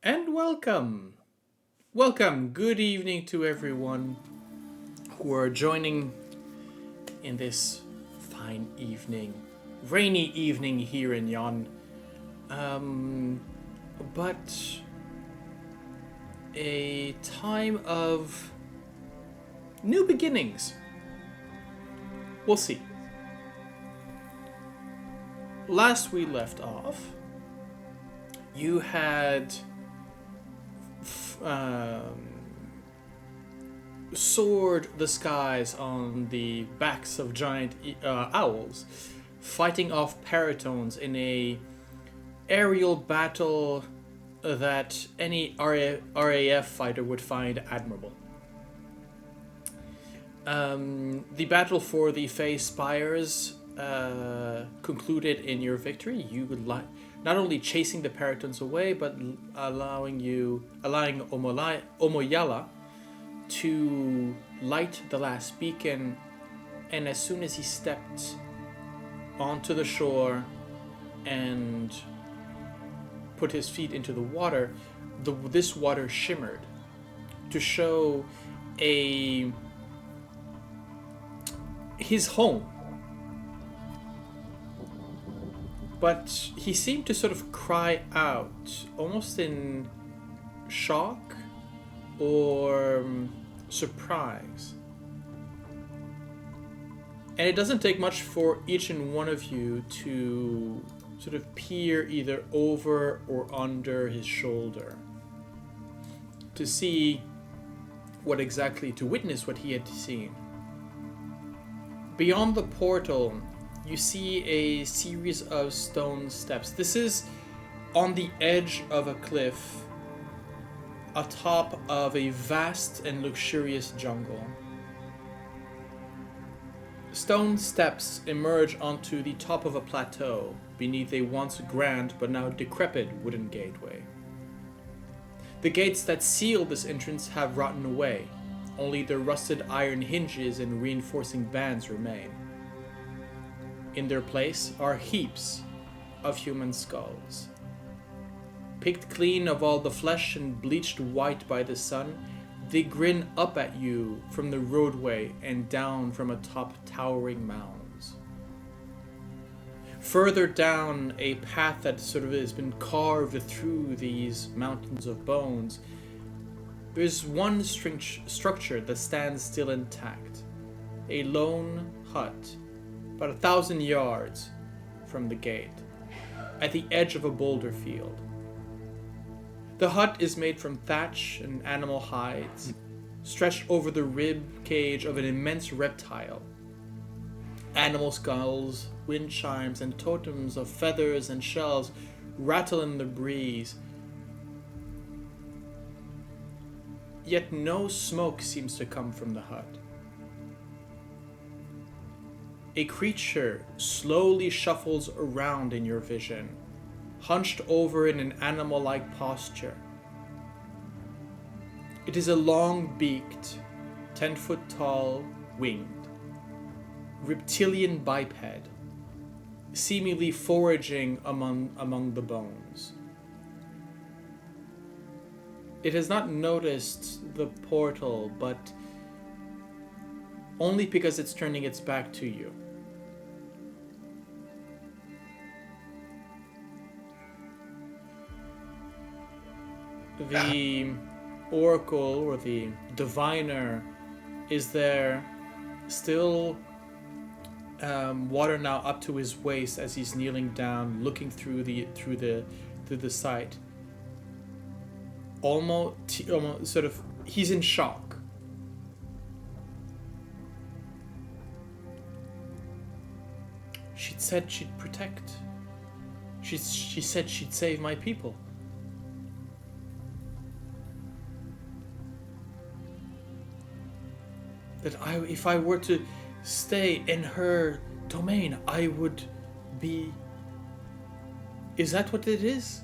And welcome! Welcome, good evening to everyone who are joining in this fine evening, rainy evening here in Yon. But a time of new beginnings. We'll see. Last we left off, you had soared the skies on the backs of giant owls, fighting off paratones in a aerial battle that any RAF fighter would find admirable. The battle for the Fey Spires concluded in your victory. You would not only chasing the paratones away, but allowing Omoyala to light the last beacon. And as soon as he stepped onto the shore and put his feet into the water, this water shimmered to show his home. But he seemed to sort of cry out, almost in shock or surprise. And it doesn't take much for each and one of you to sort of peer either over or under his shoulder to see to witness what he had seen. Beyond the portal, you see a series of stone steps. This is on the edge of a cliff, atop of a vast and luxurious jungle. Stone steps emerge onto the top of a plateau beneath a once grand but now decrepit wooden gateway. The gates that seal this entrance have rotten away. Only their rusted iron hinges and reinforcing bands remain. In their place are heaps of human skulls. Picked clean of all the flesh and bleached white by the sun, they grin up at you from the roadway and down from atop towering mounds. Further down a path that sort of has been carved through these mountains of bones, there's one structure that stands still intact. A lone hut, about 1,000 yards from the gate, at the edge of a boulder field. The hut is made from thatch and animal hides, stretched over the rib cage of an immense reptile. Animal skulls, wind chimes, and totems of feathers and shells rattle in the breeze. Yet no smoke seems to come from the hut. A creature slowly shuffles around in your vision, hunched over in an animal-like posture. It is a long-beaked, 10-foot-tall, winged, reptilian biped, seemingly foraging among the bones. It has not noticed the portal, but only because it's turning its back to you. The oracle or the diviner is there, still water now up to his waist as he's kneeling down, looking through the sight. Almost sort of, he's in shock. She said she'd protect. She said she'd save my people. That if I were to stay in her domain, I would be... Is that what it is?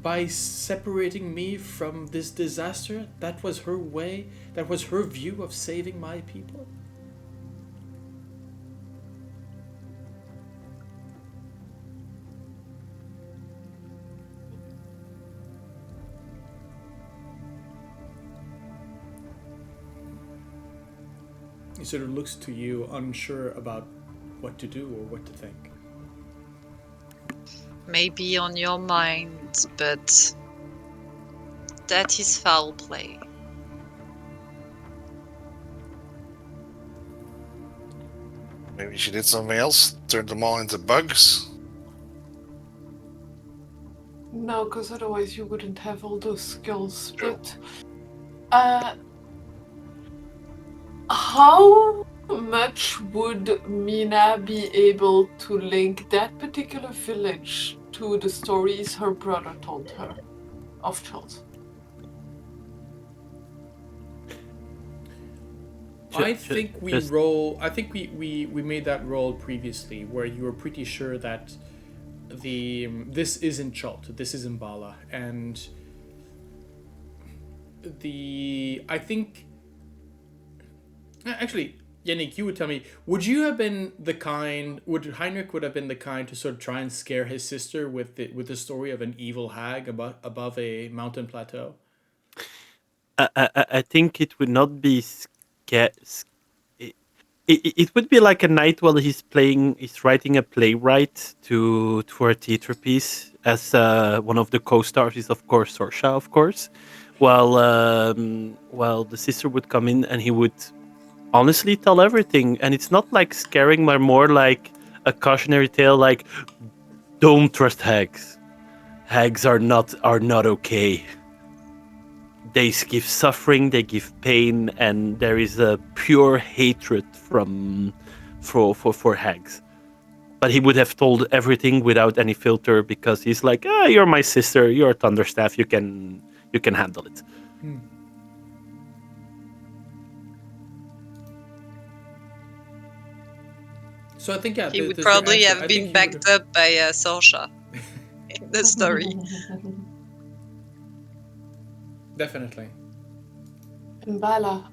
By separating me from this disaster, that was her way, that was her view of saving my people? He sort of looks to you, unsure about what to do or what to think. Maybe on your mind, but that is foul play. Maybe she did something else, turned them all into bugs. No, because otherwise you wouldn't have all those skills. True. But how much would Mina be able to link that particular village to the stories her brother told her of Charles? I think we made that roll previously, where you were pretty sure that this isn't Chult, this is Mbala, and I think actually, Yannick, you would tell me, would Heinrich have been the kind to sort of try and scare his sister with the story of an evil hag above a mountain plateau? I think it would not be it would be like a night while he's writing a playwright for a theater piece, as one of the co-stars is of course Sorsha, of course, while the sister would come in and he would honestly tell everything, and it's not like scaring, but more like a cautionary tale, like don't trust hags. Hags are not okay. They give suffering, they give pain, and there is a pure hatred for hags. But he would have told everything without any filter, because he's like, you're my sister, you're Thunderstaff, you can handle it. So I think he would probably have been backed up by Sorsha in the story. Definitely. Mbala.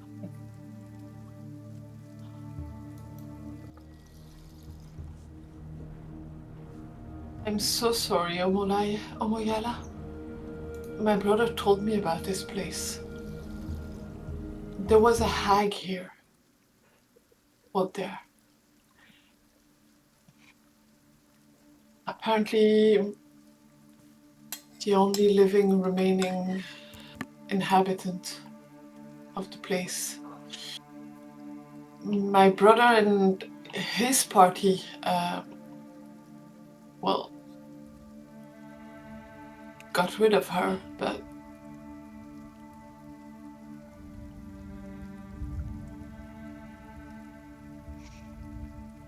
I'm so sorry, Omoyala. My brother told me about this place. There was a hag here. Out there. Apparently, the only living remaining inhabitant of the place. My brother and his party, got rid of her, but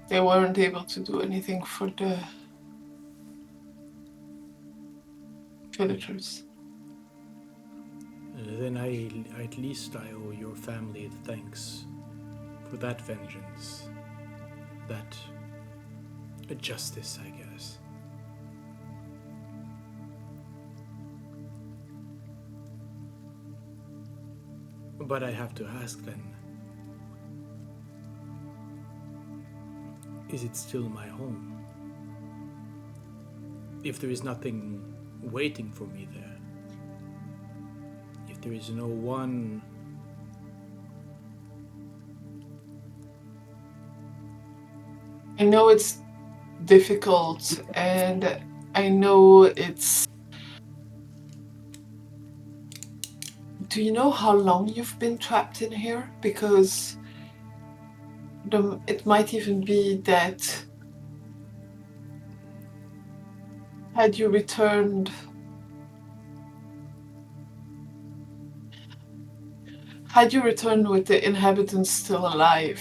they weren't able to do anything for the villagers. Then at least I owe your family thanks for that vengeance, that justice, I guess. But I have to ask then, is it still my home? If there is nothing waiting for me there, if there is no one I know it's difficult, and I know it's... Do you know how long you've been trapped in here? Because it might even be that had you returned with the inhabitants still alive,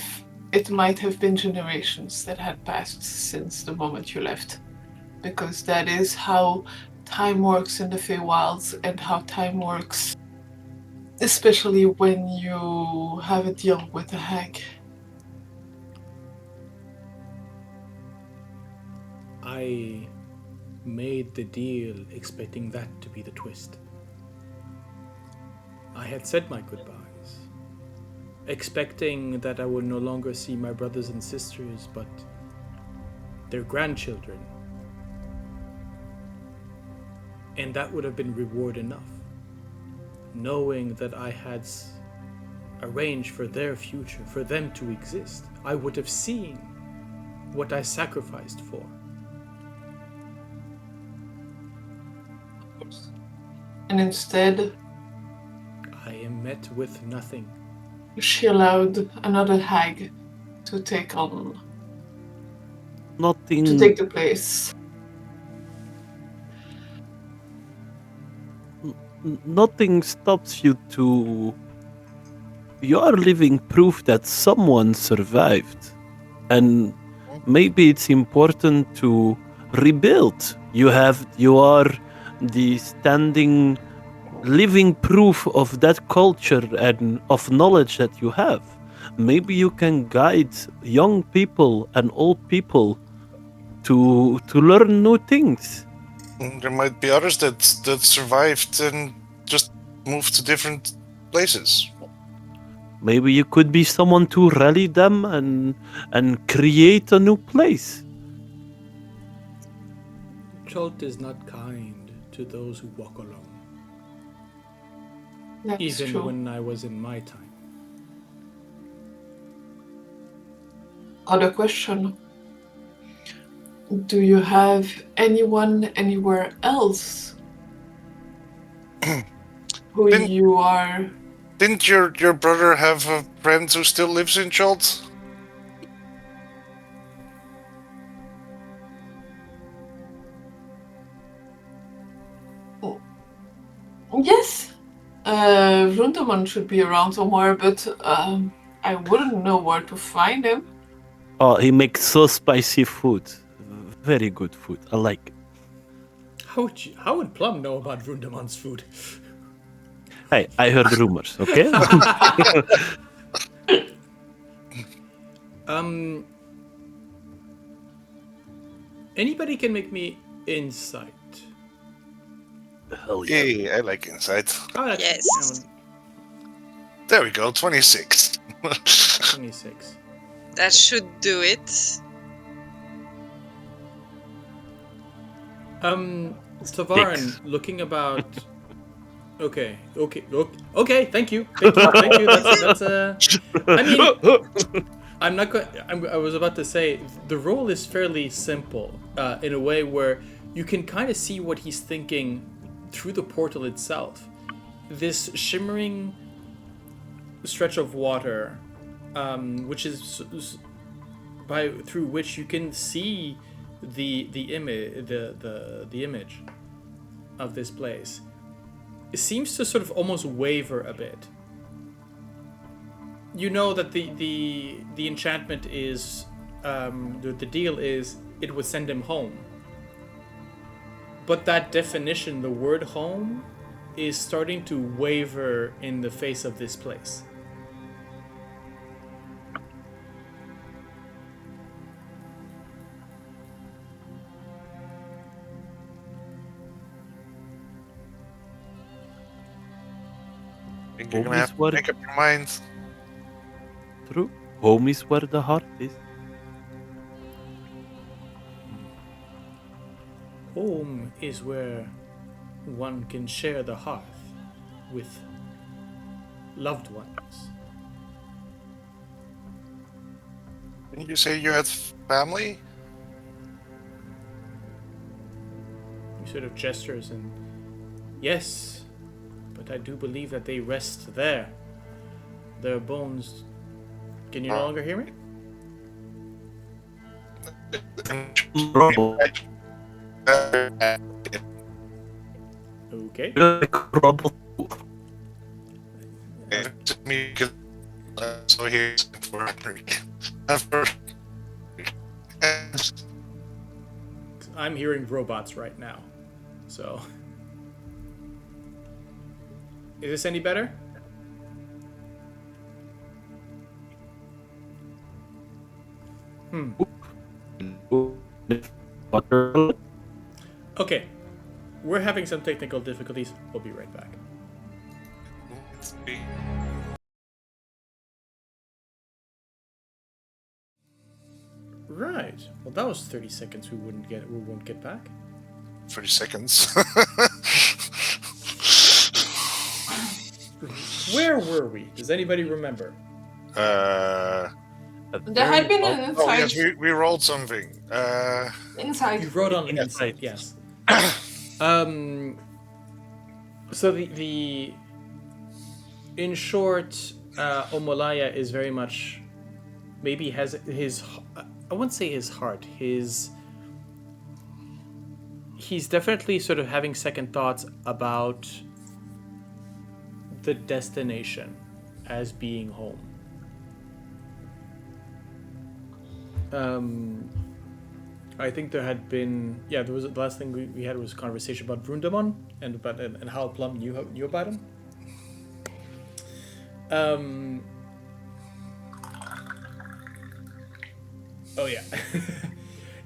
it might have been generations that had passed since the moment you left. Because that is how time works in the Feywilds, and how time works, especially when you have a deal with a hag. I made the deal expecting that to be the twist. I had said my goodbyes, expecting that I would no longer see my brothers and sisters, but their grandchildren. And that would have been reward enough, knowing that I had arrange for their future, for them to exist. I would have seen what I sacrificed for. And instead, I am met with nothing. she allowed another hag to take Nothing. the place. Nothing stops you to. You are living proof that someone survived, and maybe it's important to rebuild. You are the standing, living proof of that culture and of knowledge that you have. Maybe you can guide young people and old people to learn new things. There might be others that survived and just moved to different places. Maybe you could be someone to rally them and create a new place. Chult is not kind to those who walk alone, That's even true. when I was in my time. Other question. Do you have anyone anywhere else who Didn't- you are? Didn't your brother have a friend who still lives in Chult? Yes, Runderman should be around somewhere, but I wouldn't know where to find him. Oh, he makes so spicy food. Very good food. I like it. How would Plum know about Runderman's food? Hey, I heard rumors, okay? Anybody can make me insight. Hell yeah. Yeah, I like insight. Oh, that's Yes. There we go, 26. 26. That should do it. Tavaren, looking about. Okay. Thank you. That's I mean, I'm not going. I was about to say the role is fairly simple in a way where you can kind of see what he's thinking through the portal itself. This shimmering stretch of water, which is through which you can see the image of this place. It seems to sort of almost waver a bit. You know that the enchantment is the deal is it would send him home. But that definition, the word home, is starting to waver in the face of this place. Think you're Home gonna is have where- to make up your mind. True. Home is where the heart is. Home is where one can share the hearth with loved ones. Didn't you say you had family? He sort of gestures and yes, but I do believe that they rest there. Their bones. Can you no longer hear me? Rubble. Okay. Rubble. So here's for I'm hearing robots right now. So. Is this any better? Okay. We're having some technical difficulties. We'll be right back. Right. Well, that was 30 seconds we won't get back. 30 seconds. Where were we? Does anybody remember? There had been an Oh insight. yes, we rolled something. Insight. You wrote on Insight. insight, yes. So the in short, Omolaya is very much maybe has his I wouldn't say his heart, he's definitely sort of having second thoughts about the destination as being home. I think there had been there was the last thing we had was a conversation about Vrundamon and how Plum knew about him. Oh yeah.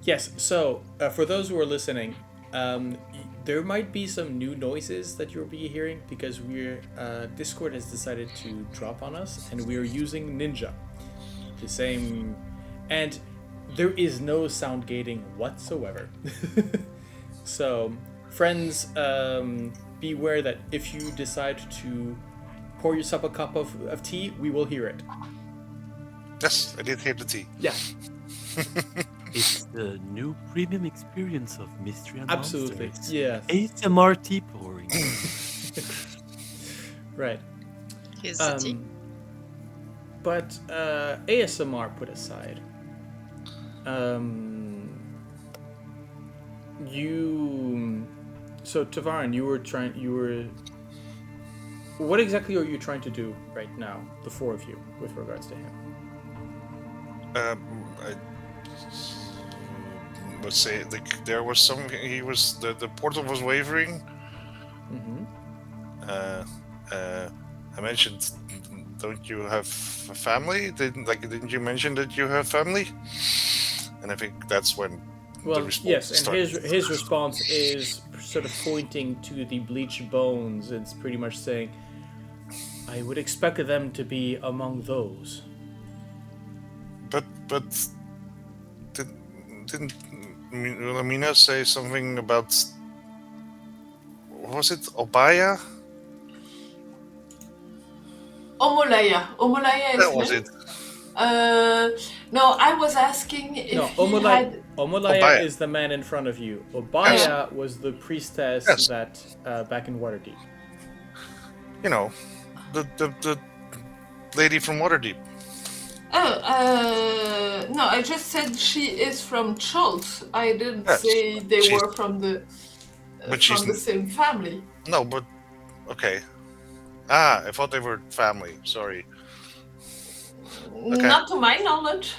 Yes. So for those who are listening, there might be some new noises that you'll be hearing because Discord has decided to drop on us, and we are using Ninja, the same, and there is no sound gating whatsoever. So, friends, beware that if you decide to pour yourself a cup of tea, we will hear it. Yes, I did hear the tea. Yeah. It's the new premium experience of Mystery and Absolutely. Monsters. Yes. ASMR tea pouring. Right. Here's the tea. But ASMR put aside, so Tavaren, what exactly are you trying to do right now, the four of you, with regards to him? Let's say there was some. The portal was wavering. Mm-hmm. I mentioned, don't you have a family? Didn't you mention that you have family? And I think that's when the response yes, and started. his response is sort of pointing to the bleached bones. It's pretty much saying, "I would expect them to be among those." But didn't Wilhelmina say something about, was it Obaya? Omolaya. Omolaya is That was name? it. No, I was asking if No, he had... Omolaya Obaya. is the man in front of you. Obaya was the priestess that back in Waterdeep. You know, the lady from Waterdeep. No, I just said she is from Schultz. I didn't Yes, say they she's- were from the but she's from the same family. No, but okay. I thought they were family. Sorry. Okay. Not to my knowledge.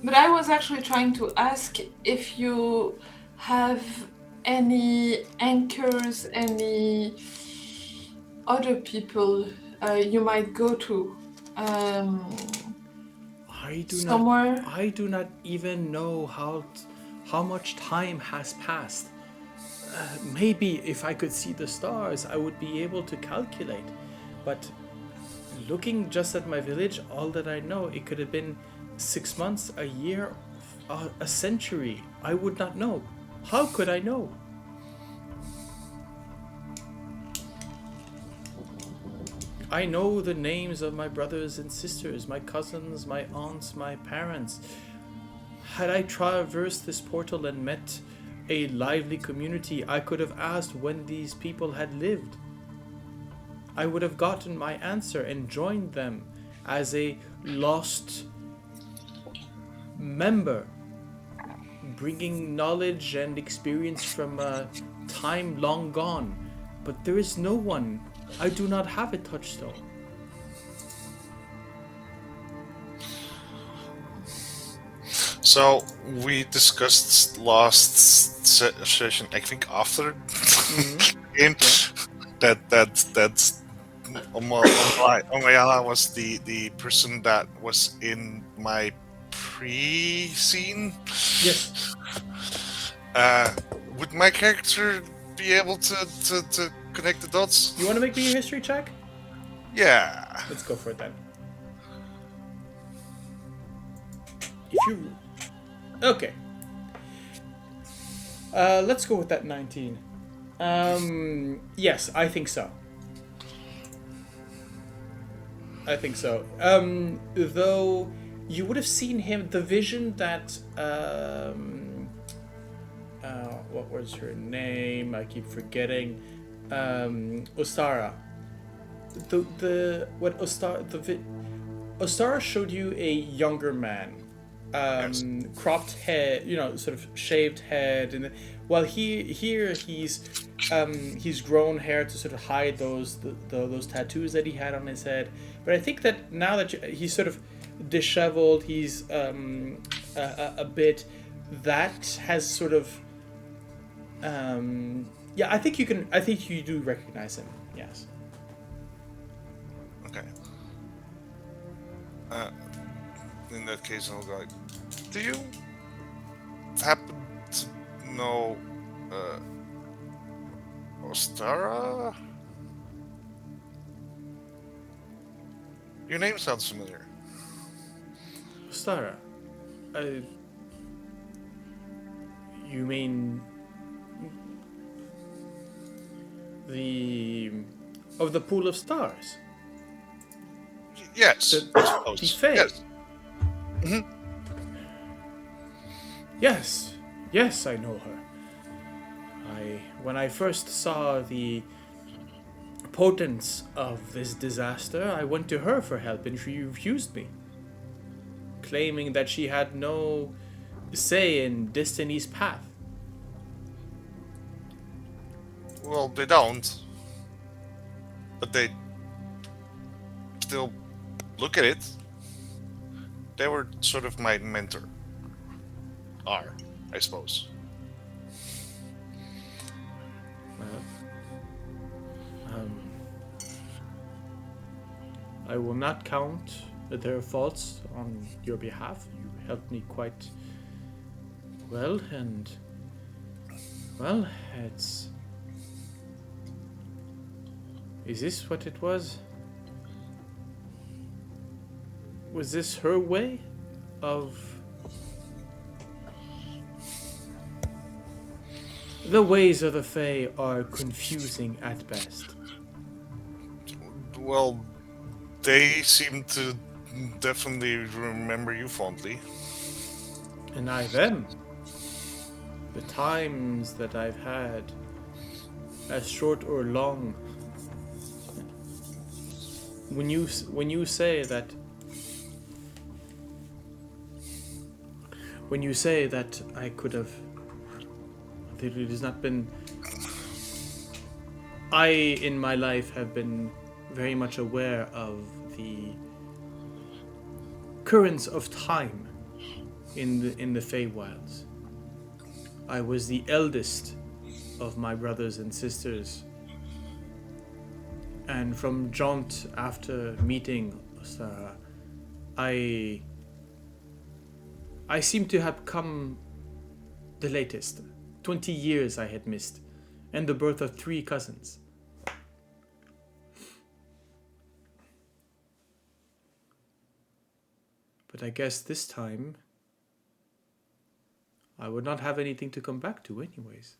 But I was actually trying to ask if you have any anchors, any other people you might go to somewhere. I do not even know how much time has passed. Maybe if I could see the stars, I would be able to calculate. But looking just at my village, all that I know, it could have been 6 months, a year, a century. I would not know. How could I know? I know the names of my brothers and sisters, my cousins, my aunts, my parents. Had I traversed this portal and met a lively community, I could have asked when these people had lived. I would have gotten my answer and joined them as a lost member, bringing knowledge and experience from a time long gone. But there is no one. I do not have a touchstone. So we discussed last session, I think after game, that Omayala was the person that was in my pre-scene. Yes. Would my character be able to connect the dots? You want to make me a history check? Yeah. Let's go for it then. If you... Okay. Let's go with that 19. Yes, I think so. Though you would have seen him, the vision that what was her name? I keep forgetting. Ostara. Ostara showed you a younger man, Yes. cropped head, sort of shaved head, and while he's grown hair to sort of hide those tattoos that he had on his head. But I think that now that he's sort of disheveled, he's a bit. That has sort of. I think you can. I think you do recognize him. Yes. Okay. In that case, I'll go. Do you happen to know Ostara? Your name sounds familiar. Ostara. You mean of the pool of stars? Yes. The I suppose. Fae. Yes. Yes, I know her. When I first saw the potence of this disaster, I went to her for help and she refused me, claiming that she had no say in Destiny's path. Well, they don't. But they still look at it. They were sort of my mentor. Are, I suppose. I will not count their faults on your behalf. You helped me quite well, and well, it's. Is this what it was? Was this her way of... The ways of the Fae are confusing at best. Well, they seem to definitely remember you fondly. And I them. The times that I've had, as short or long. When you say that I could have, that it has not been. I in my life have been very much aware of the currents of time in the Feywilds. I was the eldest of my brothers and sisters. And from jaunt after meeting Sarah, I seem to have come the latest. 20 years I had missed, and the birth of 3 cousins. But I guess this time, I would not have anything to come back to anyways.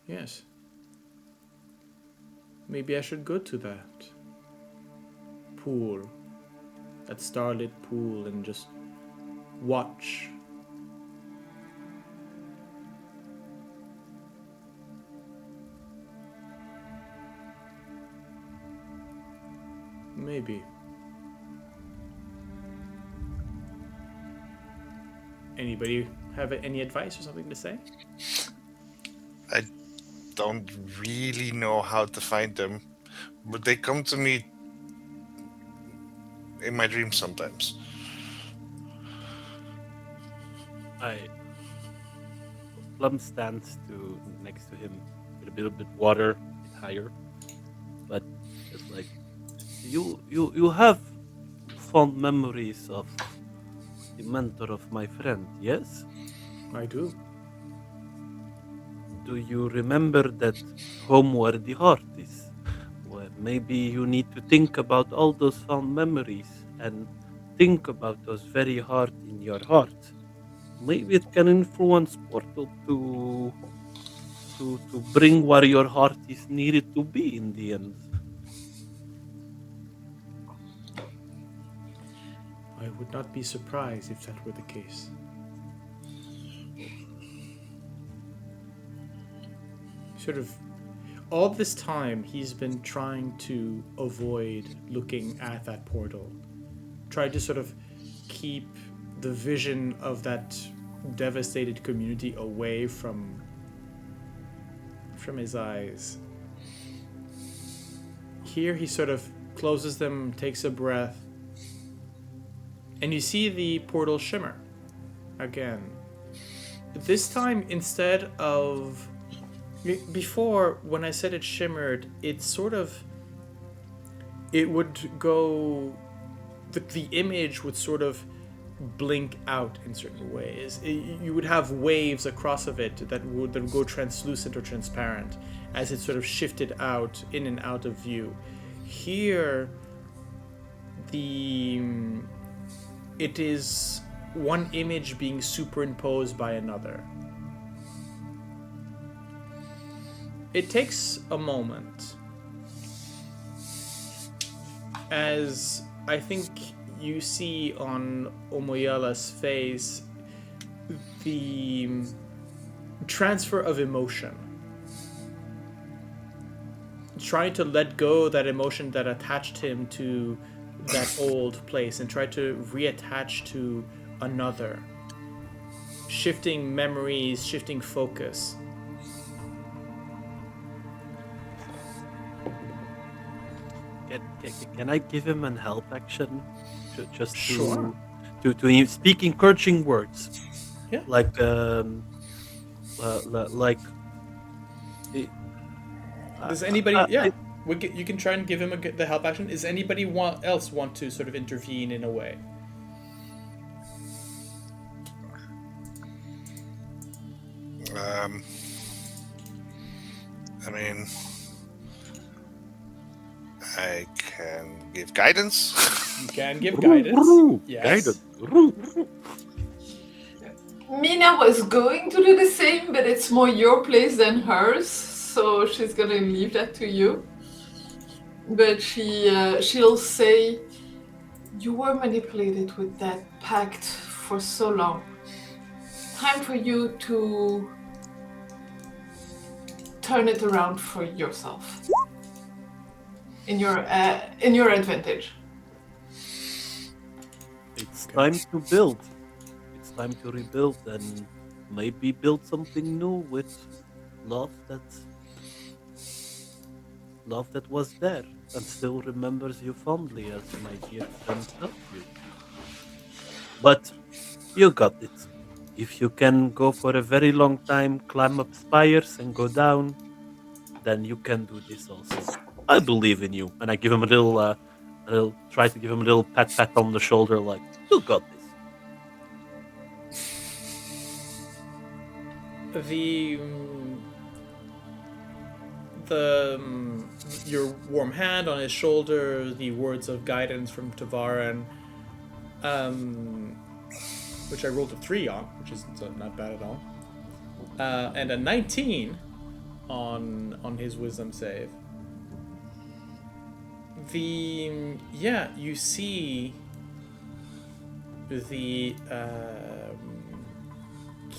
Yes. Maybe I should go to that pool, that starlit pool, and just watch. Maybe. Anybody have any advice or something to say? I don't really know how to find them, but they come to me in my dreams sometimes. Plum stands next to him with a little bit water, a bit higher, but it's like you have fond memories of the mentor of my friend, yes? I do. Do you remember that home where the heart is? Well, maybe you need to think about all those fond memories and think about those very hard in your heart, maybe it can influence Portal to bring where your heart is needed to be in the end. I would not be surprised if that were the case. Sort of, all this time he's been trying to avoid looking at that portal. Tried to sort of keep the vision of that devastated community away from his eyes. Here he sort of closes them, takes a breath, and you see the portal shimmer again. This time, instead of... Before, when I said it shimmered, it sort of... It would go... The image would sort of blink out in certain ways. You would have waves across of it that would go translucent or transparent as it sort of shifted out, in and out of view. Here, it is one image being superimposed by another. It takes a moment, as I think you see on Omoyala's face the transfer of emotion. Trying to let go that emotion that attached him to that old place and try to reattach to another. Shifting memories, shifting focus. Can I give him an help action? Just to, Sure. to speak encouraging words. Yeah. Like Does anybody? You can try and give him the help action. Does anybody else want to sort of intervene in a way? I mean, I can give guidance. You can give guidance. Yes. Mina was going to do the same, but it's more your place than hers, so she's gonna leave that to you. But she'll say, "You were manipulated with that pact for so long. Time for you to turn it around for yourself, in your advantage." It's time to build. It's time to rebuild and maybe build something new with love that was there and still remembers you fondly as my dear friend helped you. But you got it. If you can go for a very long time, climb up spires and go down, then you can do this also. I believe in you. And I give him try to give him a little pat on the shoulder, like, you got this. Your warm hand on his shoulder, the words of guidance from Tavaren, which I rolled a 3 on, which is not bad at all, and a 19 on his wisdom save. You see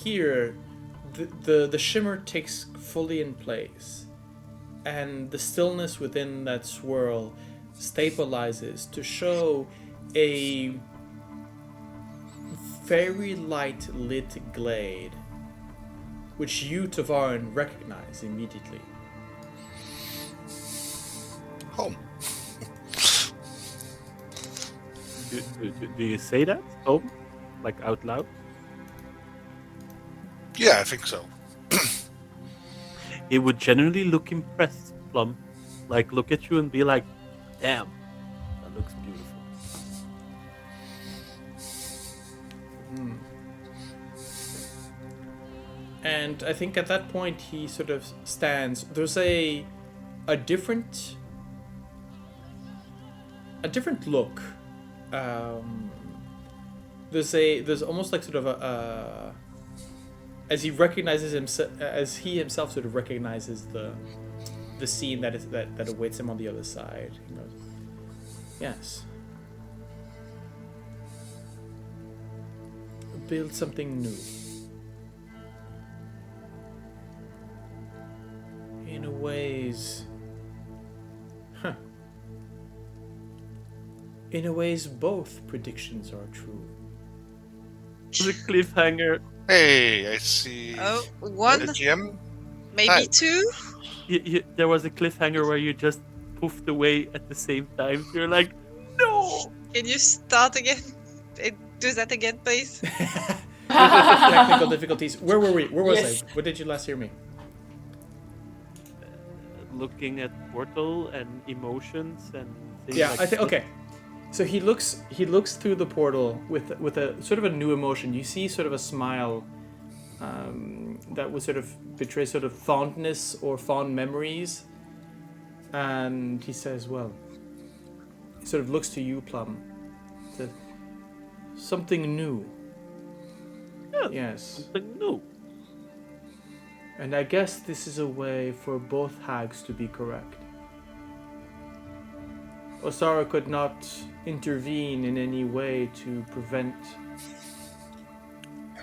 here the shimmer takes fully in place, and the stillness within that swirl stabilizes to show a very light lit glade, which you, Tavaren, recognize immediately. Home. Do you say that? Home? Like out loud? Yeah, I think so. He would genuinely look impressed, Plum. Like, look at you and be like, damn, that looks beautiful. And I think at that point he sort of stands. There's a different look there's almost like sort of a as he recognizes himself, as he himself sort of recognizes the scene that awaits him on the other side. He goes, yes. Build something new. In a ways, in a ways, both predictions are true. The cliffhanger. Hey, I see. Oh, one, The GM. maybe Hi. two. There was a cliffhanger where you just poofed away at the same time. You're like, no. Can you start again? Do that again, please. Technical difficulties. Where were we? Where was Yes. I? Where did you last hear me? Looking at portal and emotions and things Yeah, like I think that. okay. So he looks through the portal with a sort of a new emotion. You see sort of a smile that would sort of betray sort of fondness or fond memories. And he says, well, he sort of looks to you, Plum. Says, something new. Yeah, Yes. something new. And I guess this is a way for both hags to be correct. Osara could not intervene in any way to prevent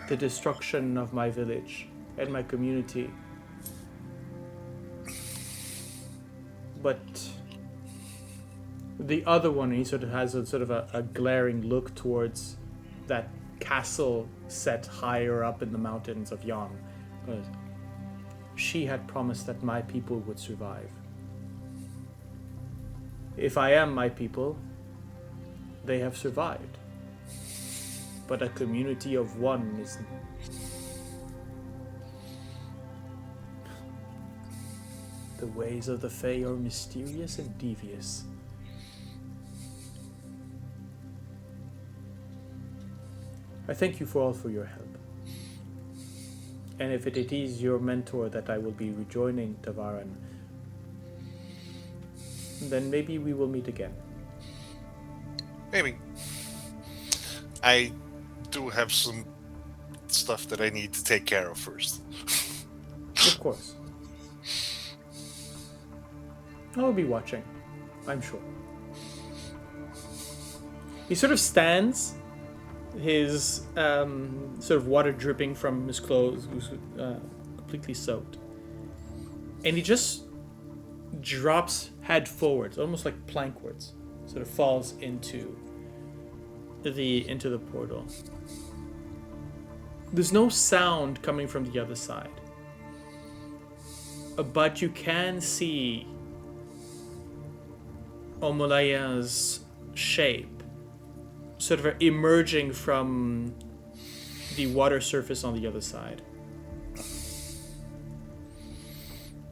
the destruction of my village and my community. But the other one, he sort of has a glaring look towards that castle set higher up in the mountains of Yan. Goes, she had promised that my people would survive. If I am my people, they have survived. But a community of one is... The ways of the Fae are mysterious and devious. I thank you all for your help. And if it is your mentor that I will be rejoining Tavaren, then maybe we will meet again. Maybe. I do have some stuff that I need to take care of first. Of course. I'll be watching, I'm sure. He sort of stands, his sort of water dripping from his clothes, who's completely soaked. And he just drops head forwards, almost like plankwards, sort of falls into the portal. There's no sound coming from the other side, but you can see Omolaya's shape sort of emerging from the water surface on the other side.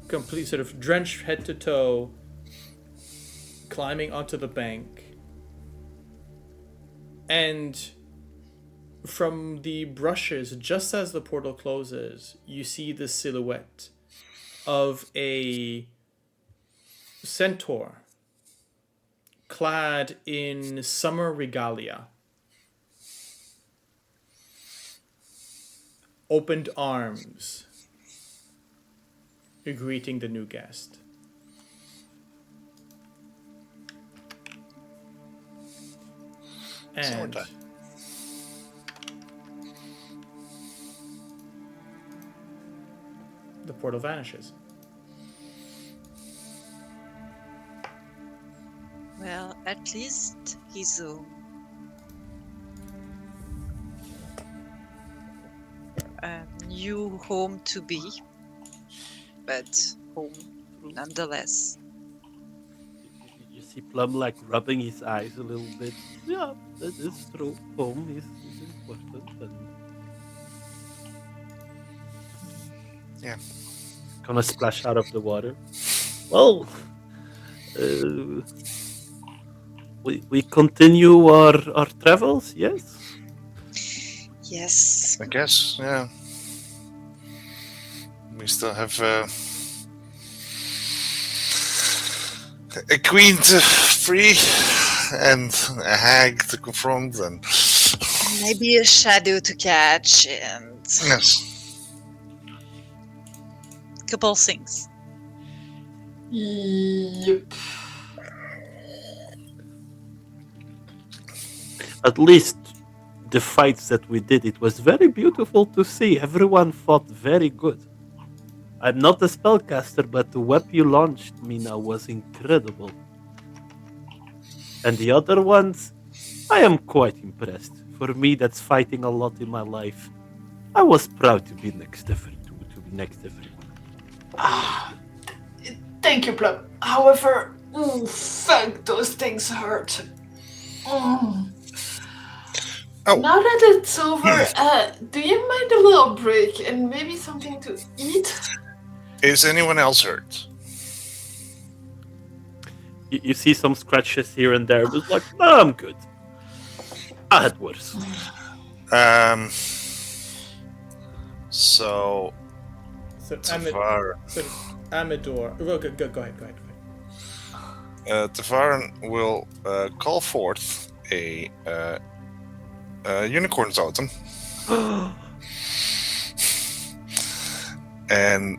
Complete sort of drenched head to toe, climbing onto the bank. And from the brushes, just as the portal closes, you see the silhouette of a centaur clad in summer regalia. Opened arms, greeting the new guest. And Summertime. the portal vanishes. Well, at least he's a new home to be, but home nonetheless. You see Plum like rubbing his eyes a little bit. Yeah, that is true. Home is important. And Yeah. gonna splash out of the water. Well, we continue our travels, yes? Yes. I guess, yeah. We still have a queen to free and a hag to confront, and Maybe a shadow to catch and Yes. a couple things. Yep. At least the fights that we did, it was very beautiful to see. Everyone fought very good. I'm not a spellcaster, but the web you launched me now was incredible. And the other ones, I am quite impressed. For me, that's fighting a lot in my life. I was proud to be next to everyone. Thank you, Plum. However, fuck, those things hurt. Mm. Oh. Now that it's over, do you mind a little break and maybe something to eat? Is anyone else hurt? You see some scratches here and there, but like, no, I'm good. I had worse. So So, Tavaren, Amador. Go ahead. Tavaren will call forth a unicorn totem, and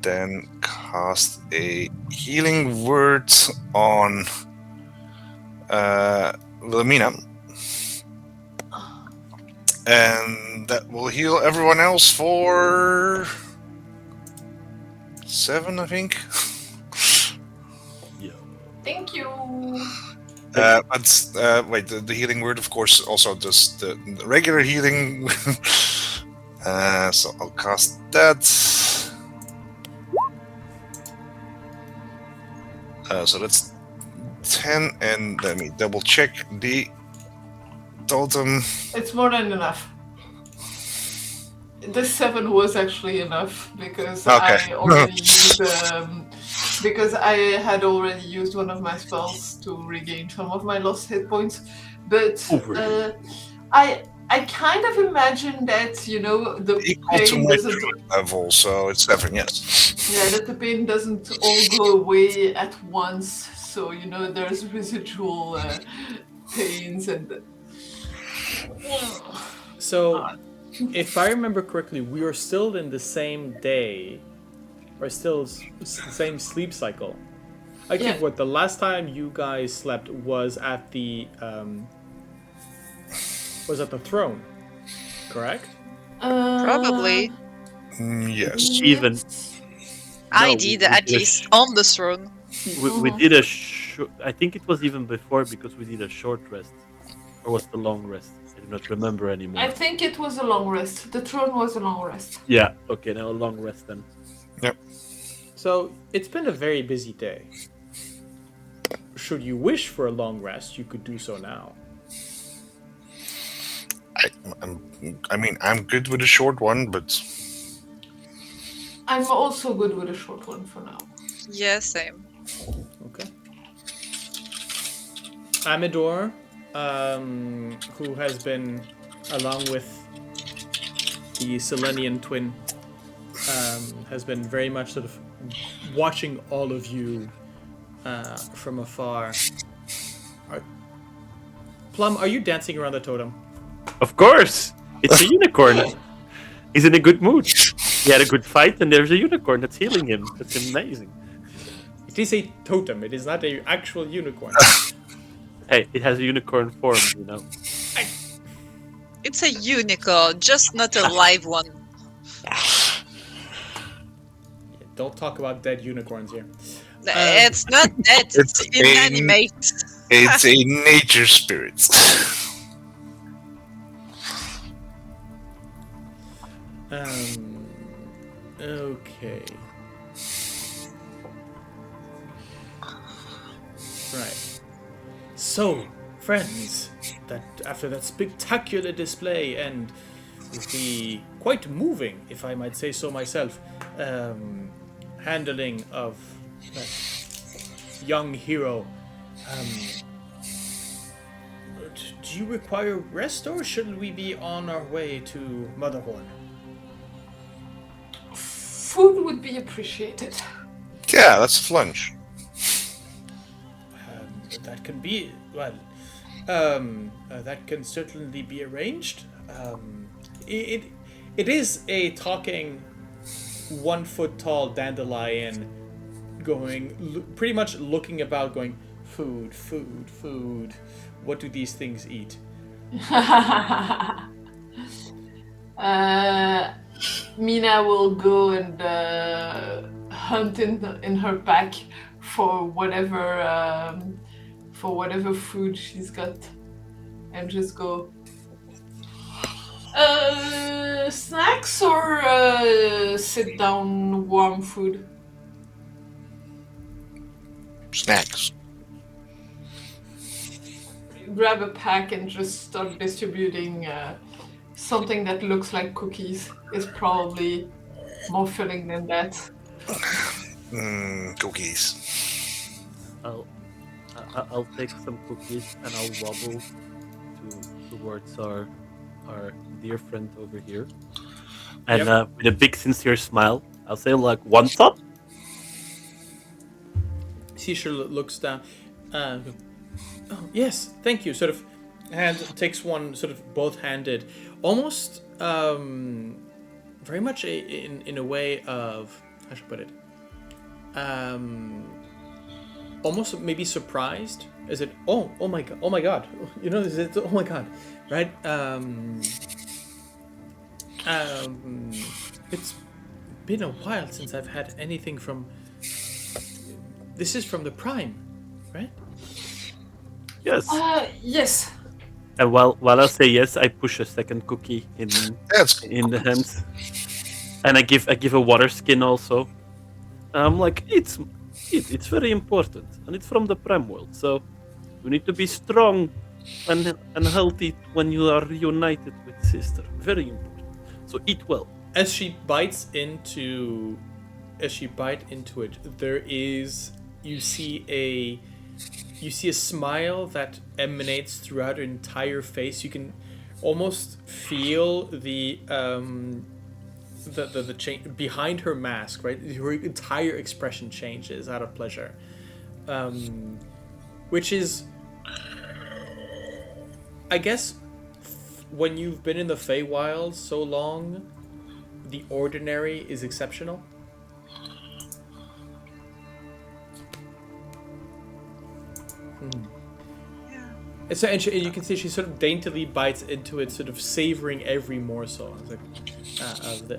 then cast a healing word on Wilhelmina. And that will heal everyone else for 7, I think. Yeah. Thank you. But wait, the healing word, of course, also does the regular healing. So I'll cast that. So that's 10, and let me double check the totem. It's more than enough. The 7 was actually enough because Okay. I already used because I had already used one of my spells to regain some of my lost hit points. But I kind of imagine that, the Equal to pain my doesn't druid level, so it's 7, yes. yeah, that the pain doesn't all go away at once. So there's residual pains and. So, if I remember correctly, we are still in the same day, or still the same sleep cycle. I think Yeah. what the last time you guys slept was at the throne, correct? Probably. Yes. Even I No, did, we at did a least, on the throne. we did a I think it was even before because we did a short rest. Or was the long rest? I do not remember anymore. I think it was a long rest. The throne was a long rest. Yeah, okay, now a long rest then. Yep. So, it's been a very busy day. Should you wish for a long rest, you could do so now. I'm good with a short one, but I'm also good with a short one for now. Yeah, same. Okay. Amador, who has been, along with the Selenian twin, has been very much sort of watching all of you from afar. Plum, are you dancing around the totem? Of course! It's a unicorn. He's in a good mood. He had a good fight and there's a unicorn that's healing him. That's amazing. It is a totem, it is not an actual unicorn. Hey, it has a unicorn form, It's a unicorn, just not a live one. Don't talk about dead unicorns here. It's not dead, it's inanimate. it's a nature spirit. Okay. Right. So, friends, that after that spectacular display and the quite moving, if I might say so myself, handling of that young hero, do you require rest, or should we be on our way to Motherhorn? Food would be appreciated. Yeah, let's lunch. That can be, well, That can certainly be arranged. It is a talking 1 foot tall dandelion going, pretty much looking about, going, food, food, food. What do these things eat? Mina will go and hunt in her pack for whatever food she's got, and just go. Snacks or sit down warm food? Snacks. Grab a pack and just start distributing. Something that looks like cookies is probably more filling than that. Cookies. I'll take some cookies and I'll wobble towards our dear friend over here. And with a big sincere smile, I'll say like, one top. Seashore looks down. Oh, yes, thank you. Sort of takes one, sort of both-handed, almost very much in a way of, how should I put it? Almost maybe surprised. Is it? Oh my god! You know, is it? Oh my god! Right? It's been a while since I've had anything from. This is from the Prime, right? Yes. Yes. And while I say yes, I push a second cookie in That's in the hands, and I give a water skin also. And I'm like, it's very important, and it's from the Prem world, so you need to be strong and healthy when you are reunited with sister. Very important. So eat well. As she bites into it, there is you see a smile that emanates throughout her entire face. You can almost feel the change behind her mask, right? Her entire expression changes out of pleasure, which is, I guess, when you've been in the Feywild so long, the ordinary is exceptional. So, and you can see she sort of daintily bites into it, sort of savoring every morsel. It's like,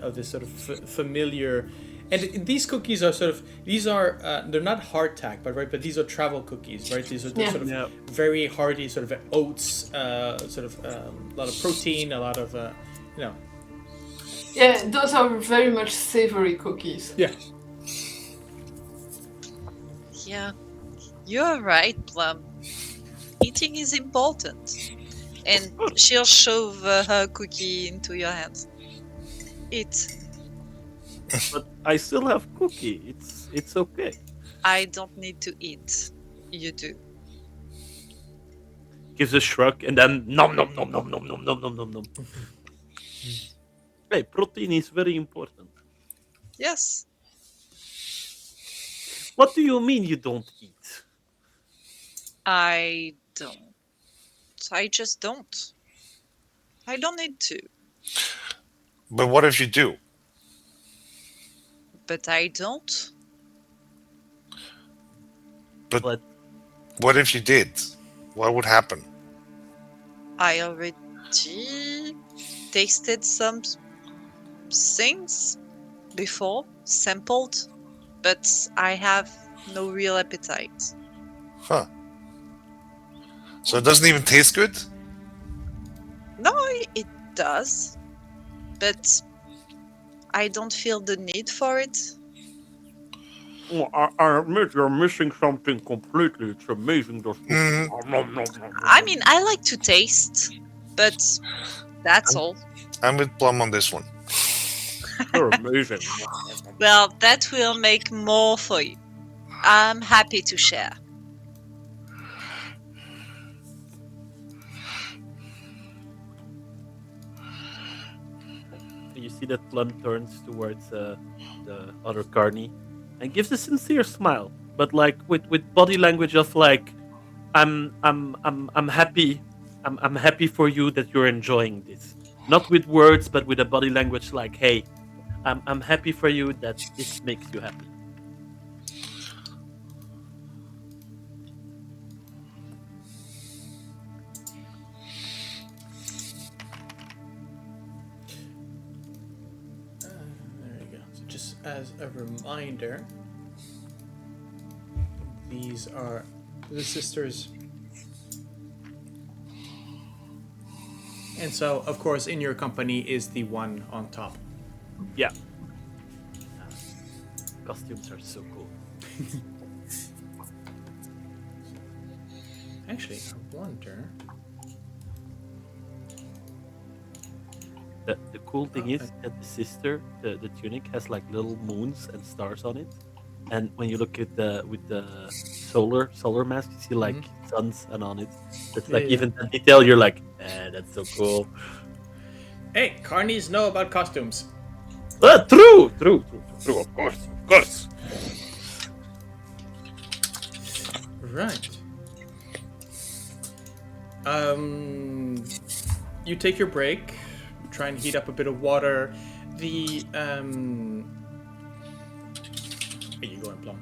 of this sort of familiar. And these cookies are they're not hardtack, but these are travel cookies, right? These are sort of very hearty, sort of oats, a lot of protein, a lot of, Yeah, those are very much savory cookies. Yeah. Yeah, you're right, Plum. Eating is important. And she'll shove her cookie into your hands. Eat. But I still have cookie. It's okay. I don't need to eat. You do. Gives a shrug and then nom nom nom nom nom nom nom nom nom nom. Hey, protein is very important. Yes. What do you mean you don't eat? I don't. I just don't. I don't need to. But what if you do? But I don't. But What? what if you did? What would happen? I already tasted some things before, sampled, but I have no real appetite. Huh. So it doesn't even taste good? No, it does, but I don't feel the need for it. Well, I admit you're missing something completely. It's amazing. I mean, I like to taste, but that's all. I'm with Plum on this one. You're amazing. Well, that will make more for you. I'm happy to share. You see that Plum turns towards the other Carney and gives a sincere smile, but like with body language of like, I'm happy. I'm happy for you that you're enjoying this. Not with words, but with a body language like, "Hey, I'm happy for you that this makes you happy." There you go. So just as a reminder, these are the sisters. And so, of course, in your company is the one on top. Yeah. Costumes are so cool. Actually, I wonder. The cool thing is that the sister, the tunic has like little moons and stars on it, and when you look at the solar mask, you see like suns and on it. That's like Yeah. even the detail. You're like, that's so cool. Hey, carnies know about costumes. True, of course. Right. You take your break, try and heat up a bit of water. The where you going, Plum?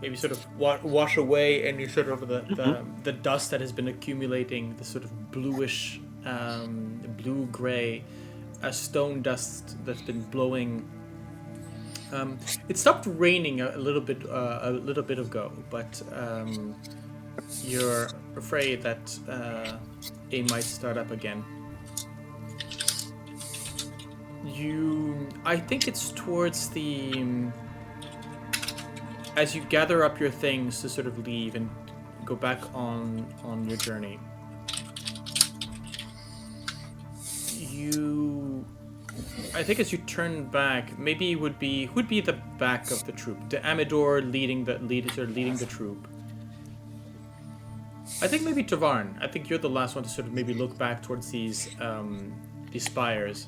Maybe sort of wash away any sort of the dust that has been accumulating, the sort of bluish, blue-gray, stone dust that's been blowing. It stopped raining a little bit ago, but you're afraid that it might start up again. I think it's towards the as you gather up your things to sort of leave and go back on your journey. I think as you turn back, maybe who'd be the back of the troop? The Amador leading the troop. I think maybe Tavaren. I think you're the last one to sort of maybe look back towards these spires,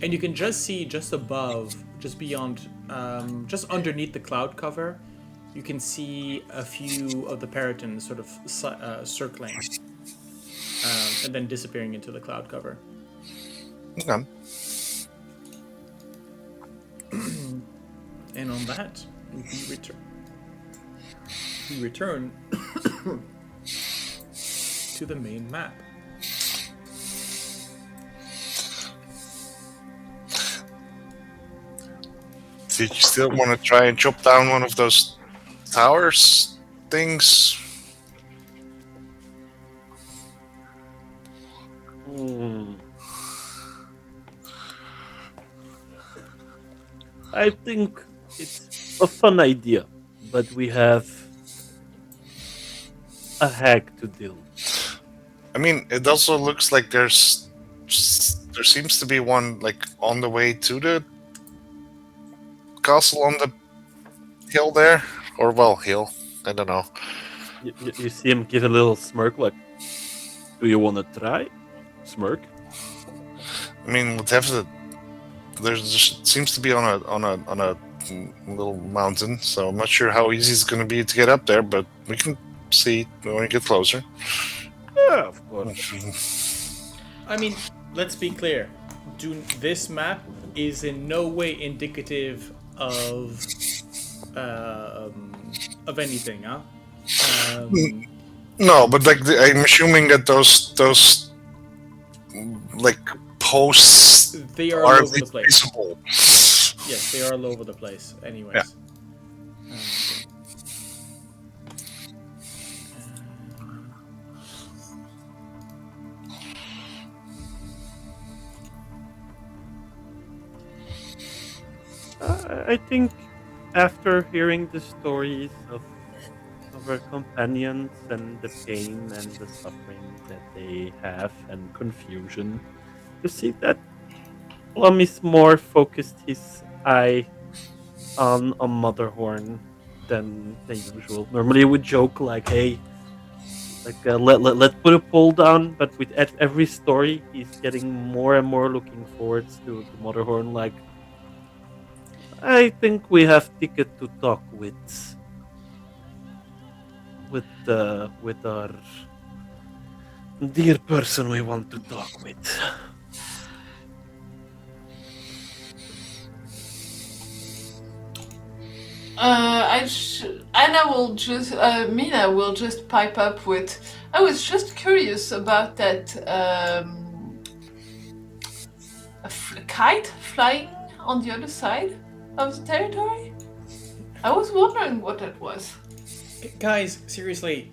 and you can just see just above, just beyond, just underneath the cloud cover, you can see a few of the Peritons sort of circling, and then disappearing into the cloud cover. Okay. And on that, we return to the main map. Did you still want to try and chop down one of those towers things? I think it's a fun idea, but we have a hack to deal with. I mean, it also looks like there seems to be one like on the way to the castle on the hill there, or hill. I don't know. You see him give a little smirk, like, "Do you want to try?" Smirk. I mean, there seems to be on a little mountain, so I'm not sure how easy it's going to be to get up there, but we can see when we get closer. Yeah, of course. I mean, let's be clear. This map is in no way indicative of anything, huh? No, but like I'm assuming that those like posts they are all over the place. visible. Yes, they are all over the place. Anyways. Yeah. I think after hearing the stories of our companions and the pain and the suffering that they have and confusion, you see that Plum is more focused his eye on a Motherhorn than usual. Normally, we would joke like, "Hey, like let's put a poll down," but with every story, he's getting more and more looking forward to Motherhorn. Like, I think we have ticket to talk with. with our dear person we want to talk with. Mina will just pipe up with, I was just curious about that kite flying on the other side of the territory. I was wondering what that was. Guys, seriously,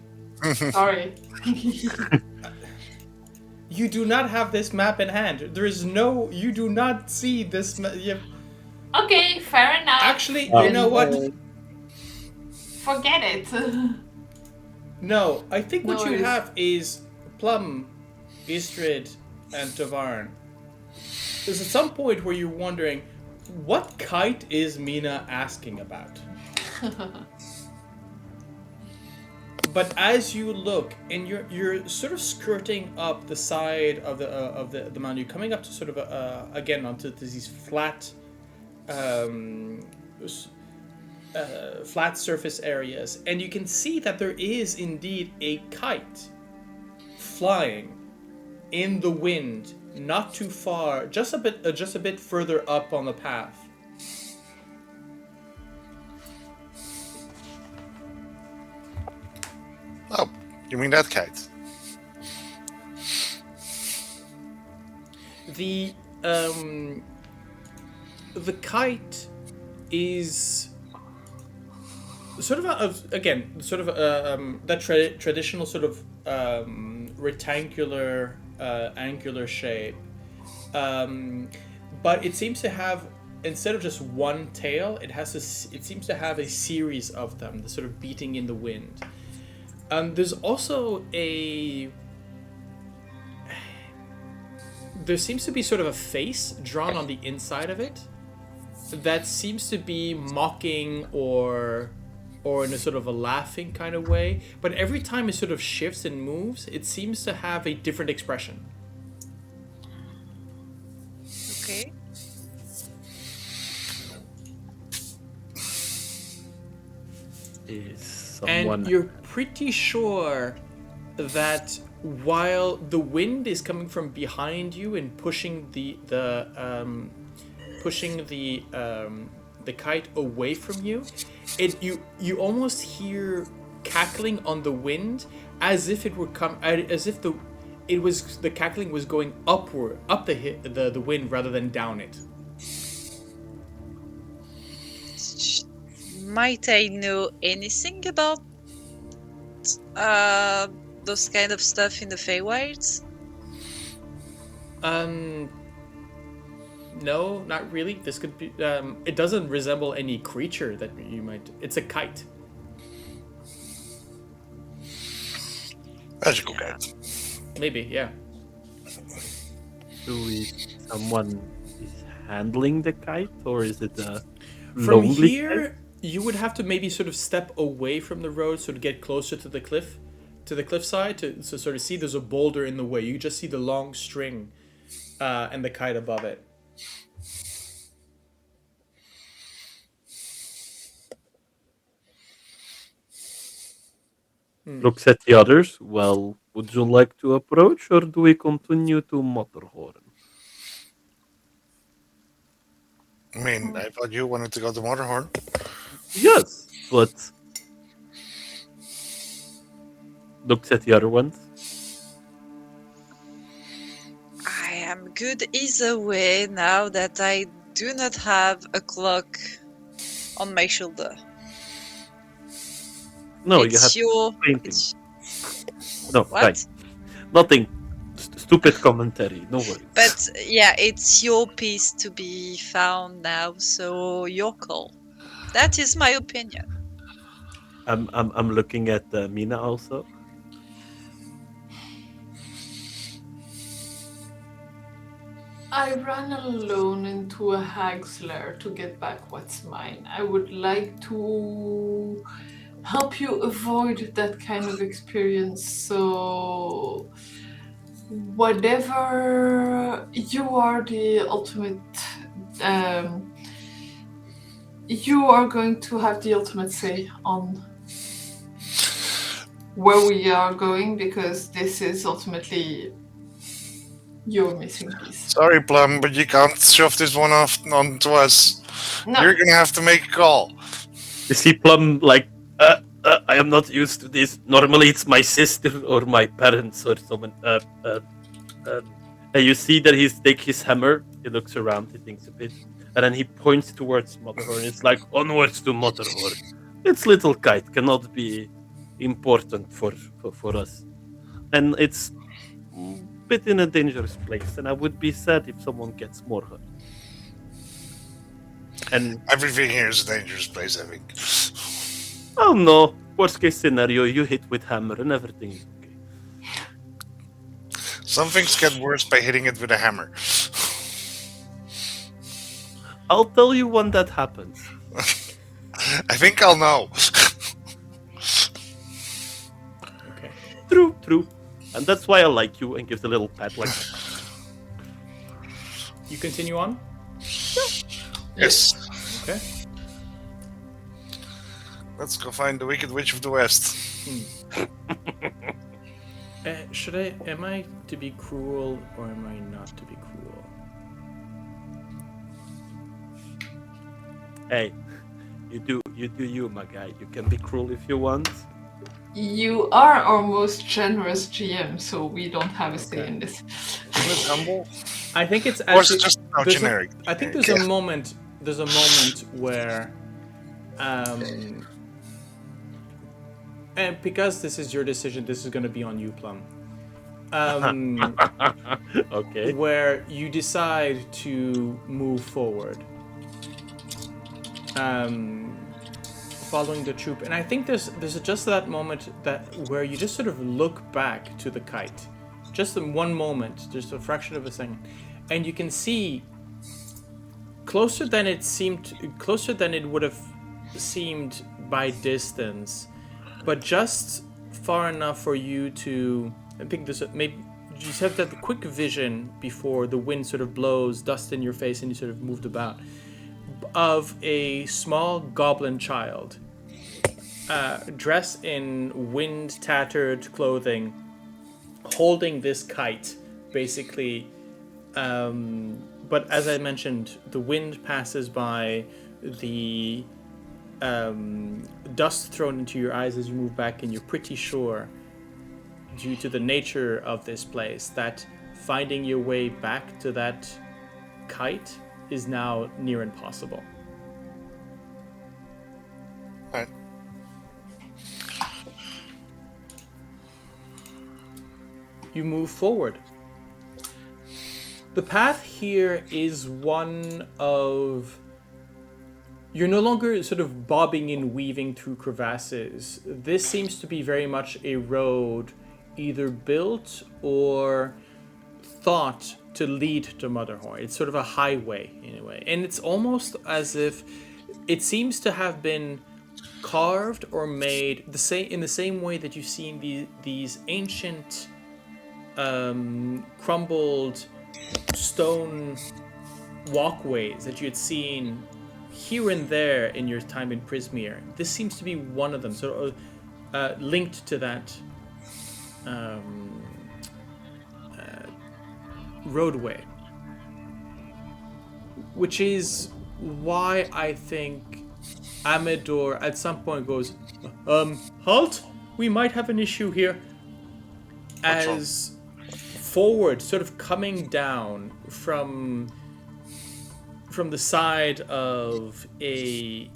Sorry. you do not have this map in hand. There is no. You do not see this. Okay, fair enough. Actually, you know what? Forget it. No, I think what No you worries. have is Plum, Ysdred, and Tavaren. There's at some point where you're wondering, what kite is Mina asking about? But as you look, and you're sort of skirting up the side of the mountain, you're coming up to sort of again onto these flat flat surface areas, and you can see that there is indeed a kite flying in the wind, not too far, just a bit further up on the path. Oh, you mean that kite? The kite is sort of that traditional sort of rectangular angular shape, but it seems to have, instead of just one tail, it seems to have a series of them, sort of beating in the wind. There's also there seems to be sort of a face drawn on the inside of it that seems to be mocking or in a sort of a laughing kind of way, but every time it sort of shifts and moves, it seems to have a different expression. Okay. Is someone... And you're pretty sure that while the wind is coming from behind you and pushing the kite away from you, you almost hear cackling on the wind, as if it were the cackling was going upward, up the wind rather than down it. Might I know anything about those kind of stuff in the Feywilds? No, not really. This could be. It doesn't resemble any creature that you might. It's a kite. Magical kite. Maybe, yeah. Someone is handling the kite, or is it a From lonely here, kite? you would have to maybe sort of step away from the road, so to get closer to the cliffside, to sort of see there's a boulder in the way. You just see the long string, and the kite above it. Looks at the others. Well, would you like to approach, or do we continue to Motorhorn? I mean, I thought you wanted to go to Motorhorn. Yes, but looks at the other ones. I am good either way now that I do not have a clock on my shoulder. No, It's you have your... painting. It's... No, What? fine. Nothing. Stupid commentary. No worries. But yeah, it's your piece to be found now, so your call. That is my opinion. I'm looking at Mina also. I ran alone into a hag's lair to get back what's mine. I would like to help you avoid that kind of experience, so whatever, you are the ultimate, you are going to have the ultimate say on where we are going, because this is ultimately your missing piece. Sorry, Plum, but you can't shove this one off onto us. No. You're gonna have to make a call. You see Plum like, I am not used to this. Normally it's my sister or my parents or someone. And you see that he's take his hammer, he looks around, he thinks a bit, and then he points towards Motherhorn. It's like, onwards to Motherhorn. Its little kite cannot be important for us. And it's a bit in a dangerous place, and I would be sad if someone gets more hurt. And Everything here is a dangerous place, I think. oh no, worst case scenario, you hit with hammer and everything is okay. Some things get worse by hitting it with a hammer. I'll tell you when that happens. I think I'll know. Okay. True. And that's why I like you, and gives a little pat like that. You continue on? Yes. Okay. Let's go find the Wicked Witch of the West. Am I to be cruel or am I not to be cruel? Hey, you do you, my guy. You can be cruel if you want. You are our most generous GM, so we don't have a say in this. Isn't it humble? I think it's Or is actually it just generic? I think there's a moment where and because this is your decision, this is going to be on you, Plum. Okay. Where you decide to move forward, following the troop, and I think there's just that moment where you just sort of look back to the kite, just in one moment, just a fraction of a second, and you can see closer than it would have seemed by distance, but just far enough for you to, I think this maybe you just have that quick vision before the wind sort of blows dust in your face and you sort of moved about, of a small goblin child dressed in wind-tattered clothing, holding this kite, basically. But as I mentioned, the wind passes by, the dust thrown into your eyes as you move back, and you're pretty sure, due to the nature of this place, that finding your way back to that kite is now near impossible. Right. You move forward. The path here is one of... You're no longer sort of bobbing and weaving through crevasses. This seems to be very much a road either built or thought to lead to Motherhorn. It's sort of a highway in a way. And it's almost as if it seems to have been carved or made in the same way that you've seen these ancient crumbled stone walkways that you had seen here and there in your time in Prismeer. This seems to be one of them, sort of linked to that roadway, which is why I think Amador at some point goes, halt, we might have an issue here, as forward, sort of coming down from the side of a,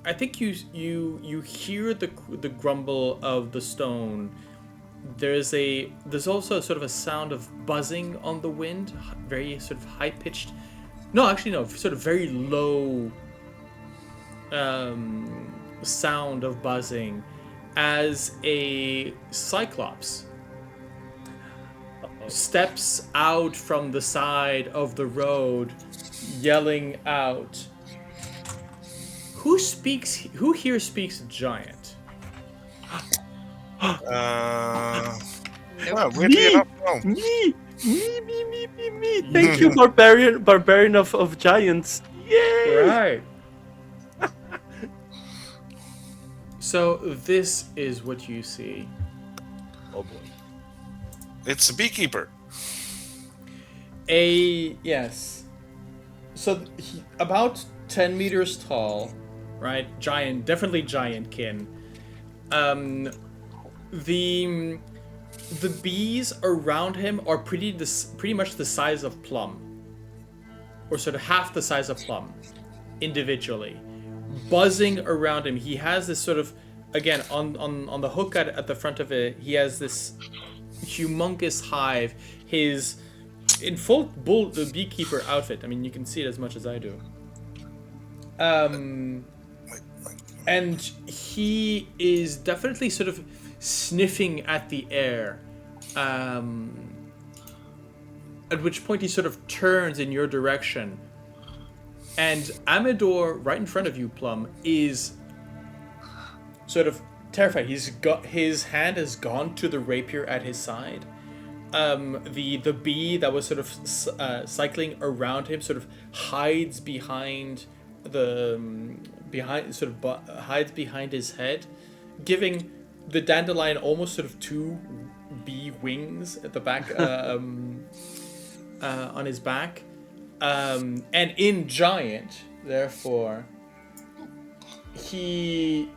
I think you hear the grumble of the stone. There's also sort of a sound of buzzing on the wind, very sort of high pitched. No, actually no, sort of very low sound of buzzing, as a cyclops steps out from the side of the road, yelling out. Who here speaks giant? Well, Me! weirdly enough, no. Me. Thank you, barbarian of giants. Yay! Right. So this is what you see. Oh boy. It's a beekeeper. Yes. So about 10 meters tall, right? Giant, definitely giantkin. The bees around him are pretty much the size of Plum, or sort of half the size of Plum, individually, buzzing around him. He has this sort of, again, on the hook at the front of it, he has this humongous hive. His in full beekeeper outfit. I mean, you can see it as much as I do. And he is definitely sort of sniffing at the air. At which point he sort of turns in your direction. And Amador, right in front of you, Plum, is sort of terrified. His hand has gone to the rapier at his side. The bee that was sort of cycling around him sort of hides behind hides behind his head, giving the dandelion almost sort of two bee wings at the back on his back, and in giant, therefore he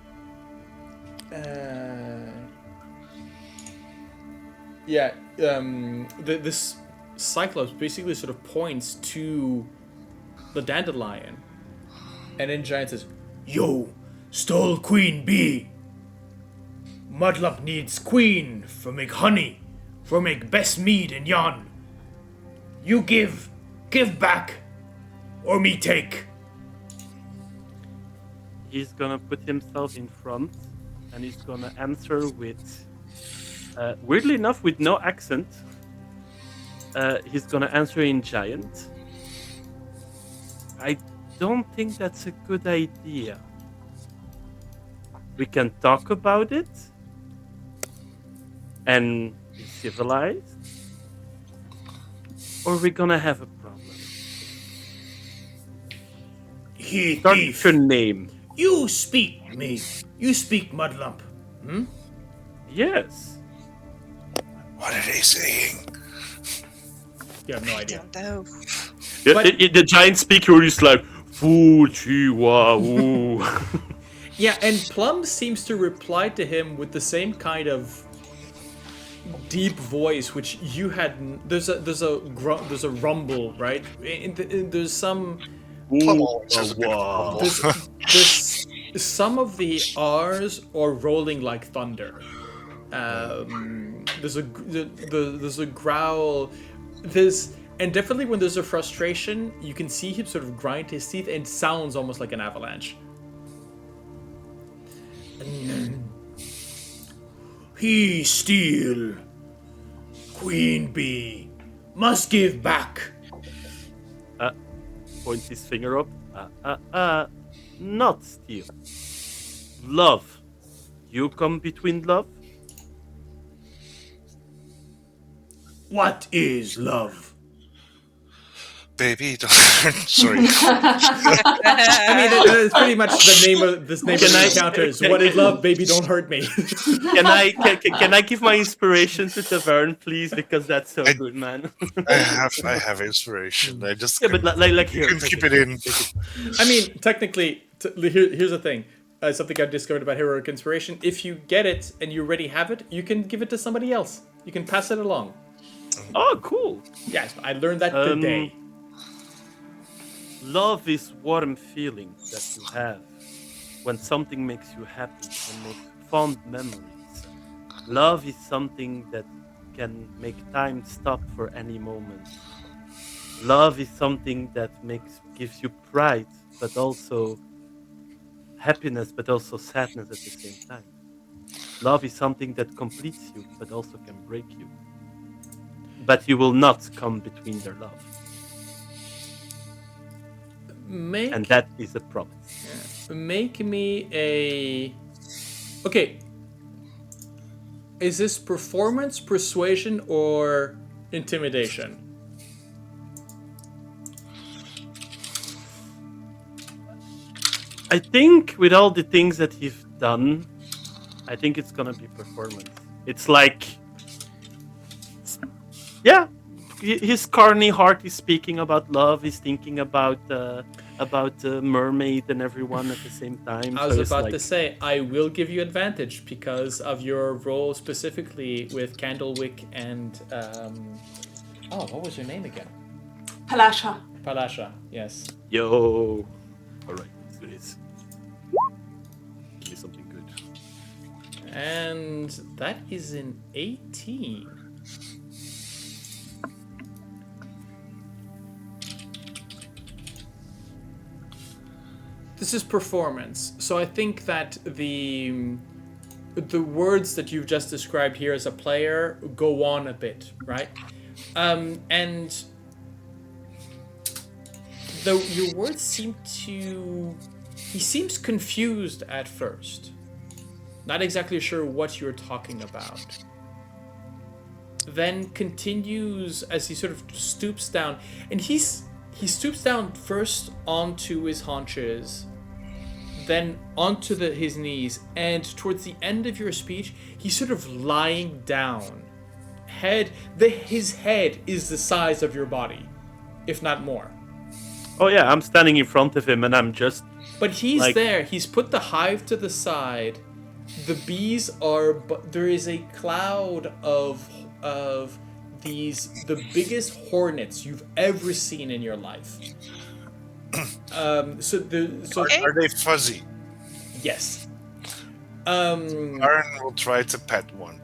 this Cyclops basically sort of points to the dandelion, and in giant says, "Yo, stole queen bee. Mudlump needs queen for make honey, for make best mead in yon. You give back, or me take." He's gonna put himself in front, and he's gonna answer with, weirdly enough, with no accent. He's gonna answer in giant. I don't think that's a good idea. We can talk about it and be civilized, or we're gonna have a problem. Start with your name. You speak Mudlump. Yes. What are they saying? You have no I idea. don't know. The giant speaker is like, "Foo chi wa woo." Yeah, and Plum seems to reply to him with the same kind of deep voice, which you had. There's a rumble, right? There's some. Plum always has a bit of a rumble. There's some of the R's are rolling like thunder. There's a growl. And definitely when there's a frustration, you can see him sort of grind his teeth, and it sounds almost like an avalanche. He steal. Queen bee must give back. Points his finger up. Not steal. Love. You come between love? What is love? Baby, don't... Sorry. I mean, that's pretty much the name of the encounters. What is love, baby? Don't hurt me. Can I give my inspiration to Tavaren, please? Because that's so good, man. I have inspiration. I just but like you here. can keep it in. I mean, technically, here's the thing. Something I've discovered about heroic inspiration: if you get it and you already have it, you can give it to somebody else. You can pass it along. Oh, cool. Yes, I learned that today. Love is warm feeling that you have when something makes you happy and makes fond memories. Love is something that can make time stop for any moment. Love is something that gives you pride, but also happiness, but also sadness at the same time. Love is something that completes you, but also can break you. But you will not come between their love. And that is a promise. Yeah. Make me a... Okay. Is this performance, persuasion, or intimidation? I think with all the things that you've done, I think it's gonna be performance. It's like, yeah, his carny heart is speaking about love. He's thinking about mermaid and everyone at the same time. I was so it's about like, to say, I will give you advantage because of your role specifically with Candlewick and what was your name again? Palasha. Palasha. Yes. yo, all right, let's do this. Give me something good. And that is an 18. This is performance. So I think that the words that you've just described here as a player go on a bit, right? And your words seem to... He seems confused at first. Not exactly sure what you're talking about. Then continues as he sort of stoops down. And he stoops down first onto his haunches, then onto his knees, and towards the end of your speech, he's sort of lying down. His head is the size of your body, if not more. Oh yeah, I'm standing in front of him and I'm just... But he's there. He's put the hive to the side. The bees are... But there is a cloud of the biggest hornets you've ever seen in your life. Are they fuzzy? Yes. Aaron will try to pet one.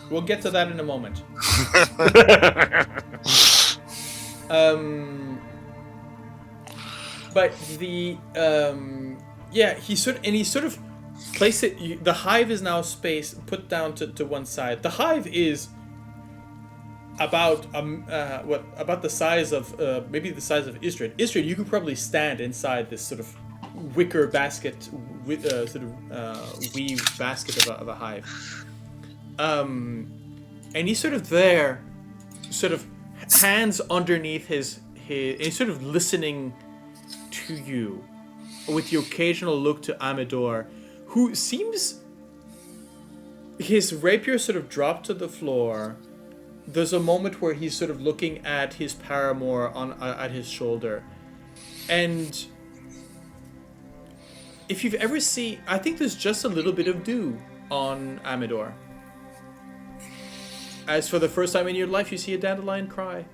We'll get to that in a moment. But the he sort of place it. The hive is now put down to one side. The hive is about about the size of maybe the size of Ysdred. Ysdred, you could probably stand inside this sort of wicker basket with weave basket of a hive. And he's sort of there, sort of hands underneath his he's sort of listening to you, with the occasional look to Amador, who seems... His rapier sort of dropped to the floor. There's a moment where he's sort of looking at his paramour at his shoulder. And if you've ever seen... I think there's just a little bit of dew on Amador. As for the first time in your life, you see a dandelion cry.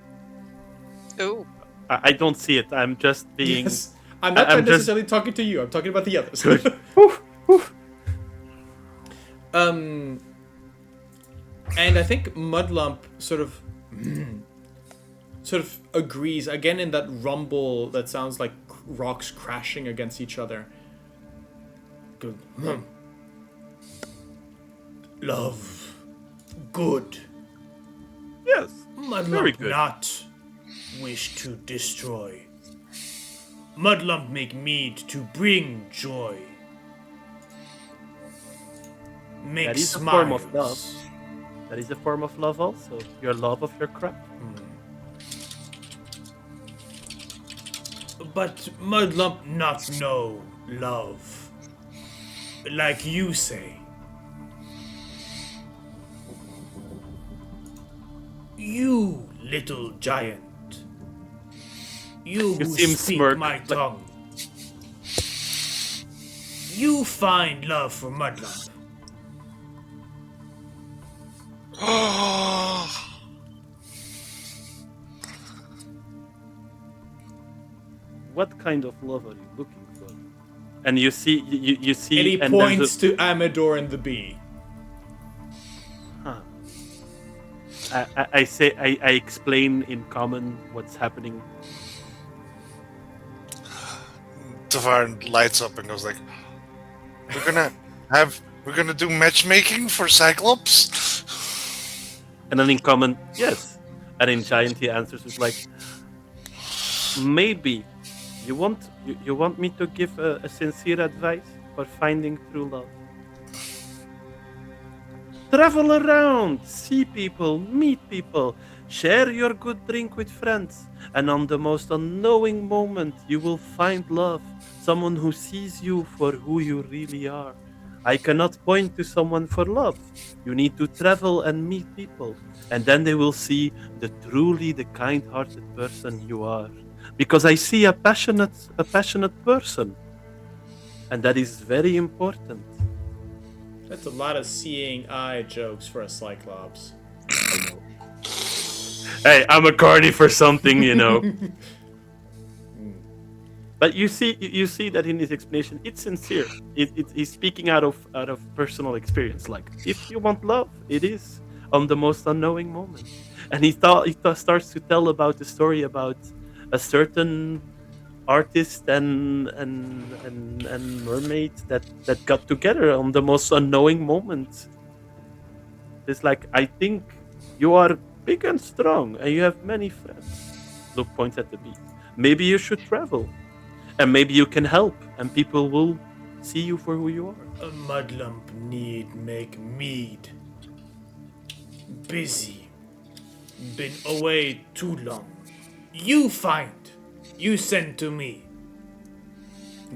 Oh. I don't see it. I'm just being... Yes. I'm not necessarily talking to you. I'm talking about the others. And I think Mudlump sort of agrees again in that rumble that sounds like rocks crashing against each other. Good. Love. Good. Yes. Mudlump Very good. not wish to destroy. Mudlump make mead to bring joy. Make That is a smiles. form of love. That is a form of love also. Your love of your craft. But Mudlump not know love. Like you say. You little giant. You who seem speak smirk, my like- tongue. You find love for Mudlump. What kind of love are you looking for? And you see, you see, And he and points to Amador and the bee. Huh. I explain in common what's happening. Tavaren lights up and goes like, we're gonna do matchmaking for Cyclops? And then in common, yes. And in giant, he answers with like, maybe you want me to give a sincere advice for finding true love. Travel around, see people, meet people, Share your good drink with friends, and on the most unknowing moment, you will find love, someone who sees you for who you really are. I cannot point to someone for love. You need to travel and meet people, and then they will see the kind-hearted person you are. Because I see a passionate person, and that is very important. That's a lot of seeing eye jokes for a Cyclops. I know. Hey, I'm a carny for something, you know. But you see that in his explanation, it's sincere. He's speaking out of personal experience. Like, if you want love, it is on the most unknowing moment. And starts to tell about the story about a certain artist and mermaid that got together on the most unknowing moment. It's like, I think you are big and strong, and you have many friends. Luke points at the beast. Maybe you should travel, and maybe you can help, and people will see you for who you are. A mudlump need make mead. Busy. Been away too long. You find. You send to me.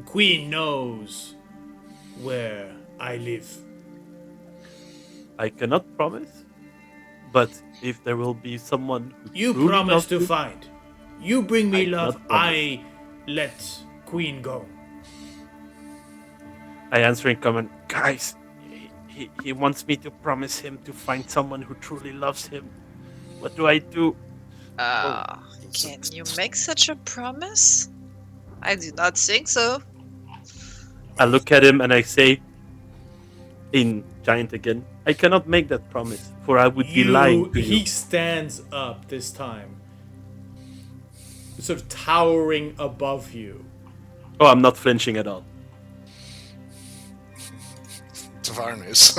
Queen knows where I live. I cannot promise, but if there will be someone who You truly promise loves to you, find. You bring me I love, cannot promise. I let Queen go. I answer in common, guys, he wants me to promise him to find someone who truly loves him. What do I do? Can you make such a promise? I do not think so. I look at him and I say, in giant again, I cannot make that promise, for I would be lying to He you. stands up this time. Sort of towering above you. Oh, I'm not flinching at all. Tavaren is.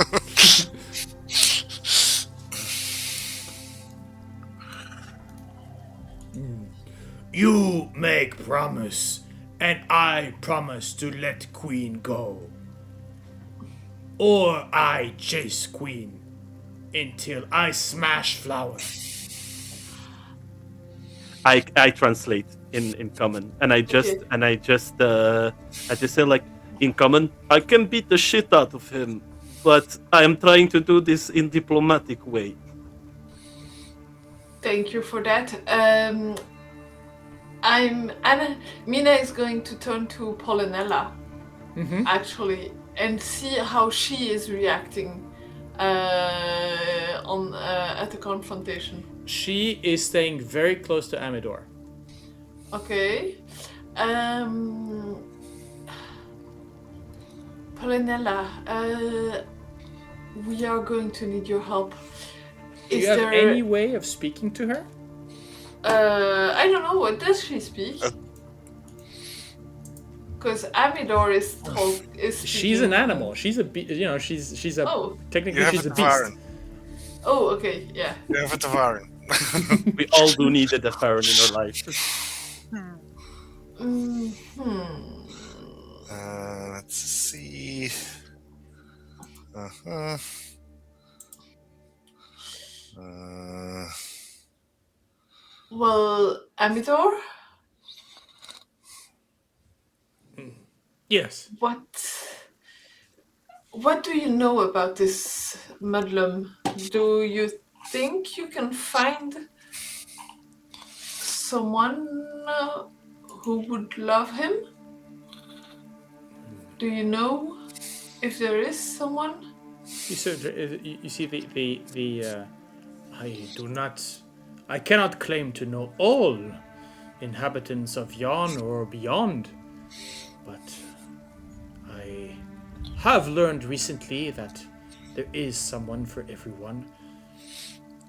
You make promise, and I promise to let Queen go. Or I chase Queen until I smash Flower. I translate in common, and I just say, like, in common, I can beat the shit out of him, but I am trying to do this in diplomatic way. Thank you for that. Mina is going to turn to Pollinella, actually, and see how she is reacting at the confrontation. She is staying very close to Amidor. Okay. Pollinella, we are going to need your help. Do you have any way of speaking to her? I don't know. What does she speak? Because Amidor is speaking. She's an animal. She's a she's a technically she's a beast. Tavaren. Oh, okay, yeah. You have a Tavaren. We all do need a Tavaren in our life. Let's see. Well, Amidor? Yes. What do you know about this Mudlum? Do you think you can find someone who would love him? Do you know if there is someone? You see I cannot claim to know all inhabitants of Yon or beyond, but I have learned recently that there is someone for everyone.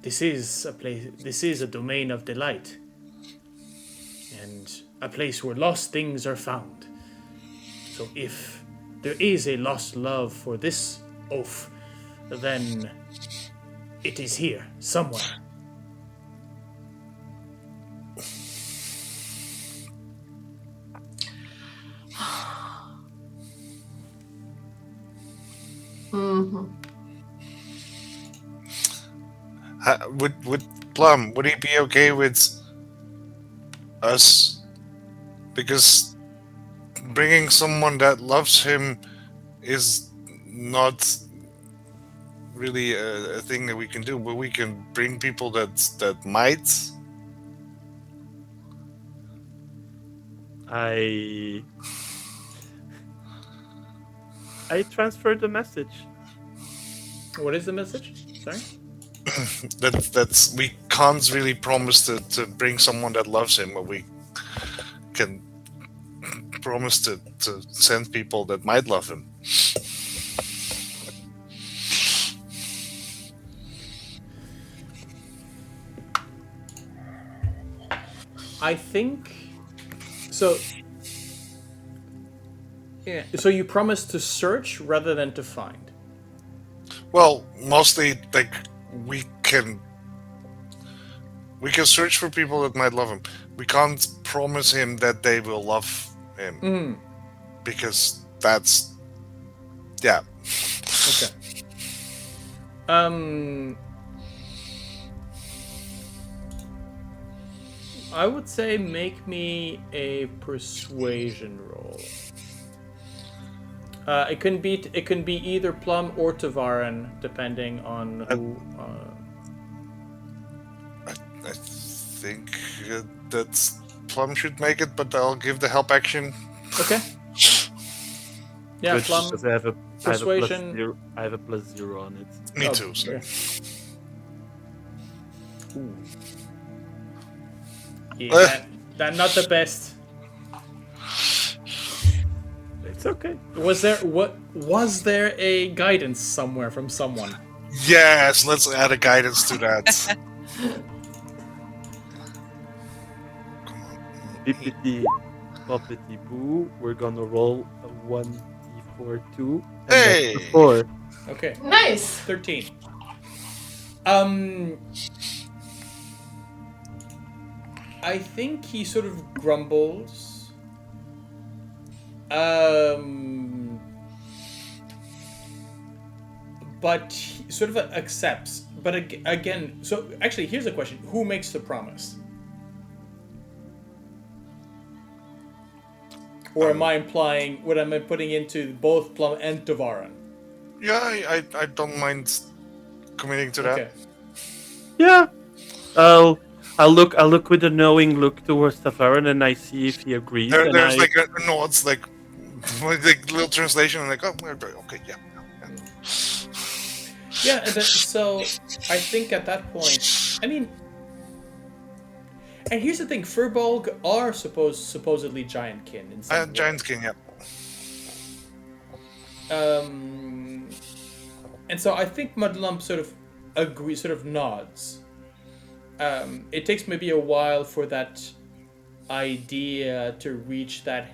This is a domain of delight, and a place where lost things are found. So if there is a lost love for this oaf, then it is here, somewhere. Would Plum, would he be okay with us? Because bringing someone that loves him is not really a thing that we can do, but we can bring people that might. I transferred the message. What is the message? Sorry? That's we can't really promise to bring someone that loves him, but we can promise to send people that might love him. I think so. Yeah. So you promise to search rather than to find. Well, mostly like we can search for people that might love him. We can't promise him that they will love him because that's Okay. I would say make me a persuasion roll. It can be either Plum or Tavaren, depending on who. I think that Plum should make it, but I'll give the help action. Okay. Yeah, Good, Plum. because I have a Persuasion. I have a +0 on it. Me Oh, too. So. yeah. Yeah, that not the best. It's okay. Was there a guidance somewhere from someone? Yes, let's add a guidance to that. Bippity boppity boo. We're gonna roll a 1d4 and Hey! that's a 4. Okay, Nice. 13. I think he sort of grumbles. But he sort of accepts. But again, so actually, here's a question: who makes the promise? Or am I implying what am I putting into both Plum and Tavaren? Yeah, I don't mind committing to that. Okay. Yeah. I'll look with a knowing look towards Tavaren and I see if he agrees. There's like a nods, like little translation, and like, oh, okay, yeah. Yeah, and so I think at that point, I mean, and here's the thing: Firbolg are supposedly giantkin in some way. Giant skin, yeah. And so I think Mudlump sort of agrees, sort of nods. It takes maybe a while for that idea to reach that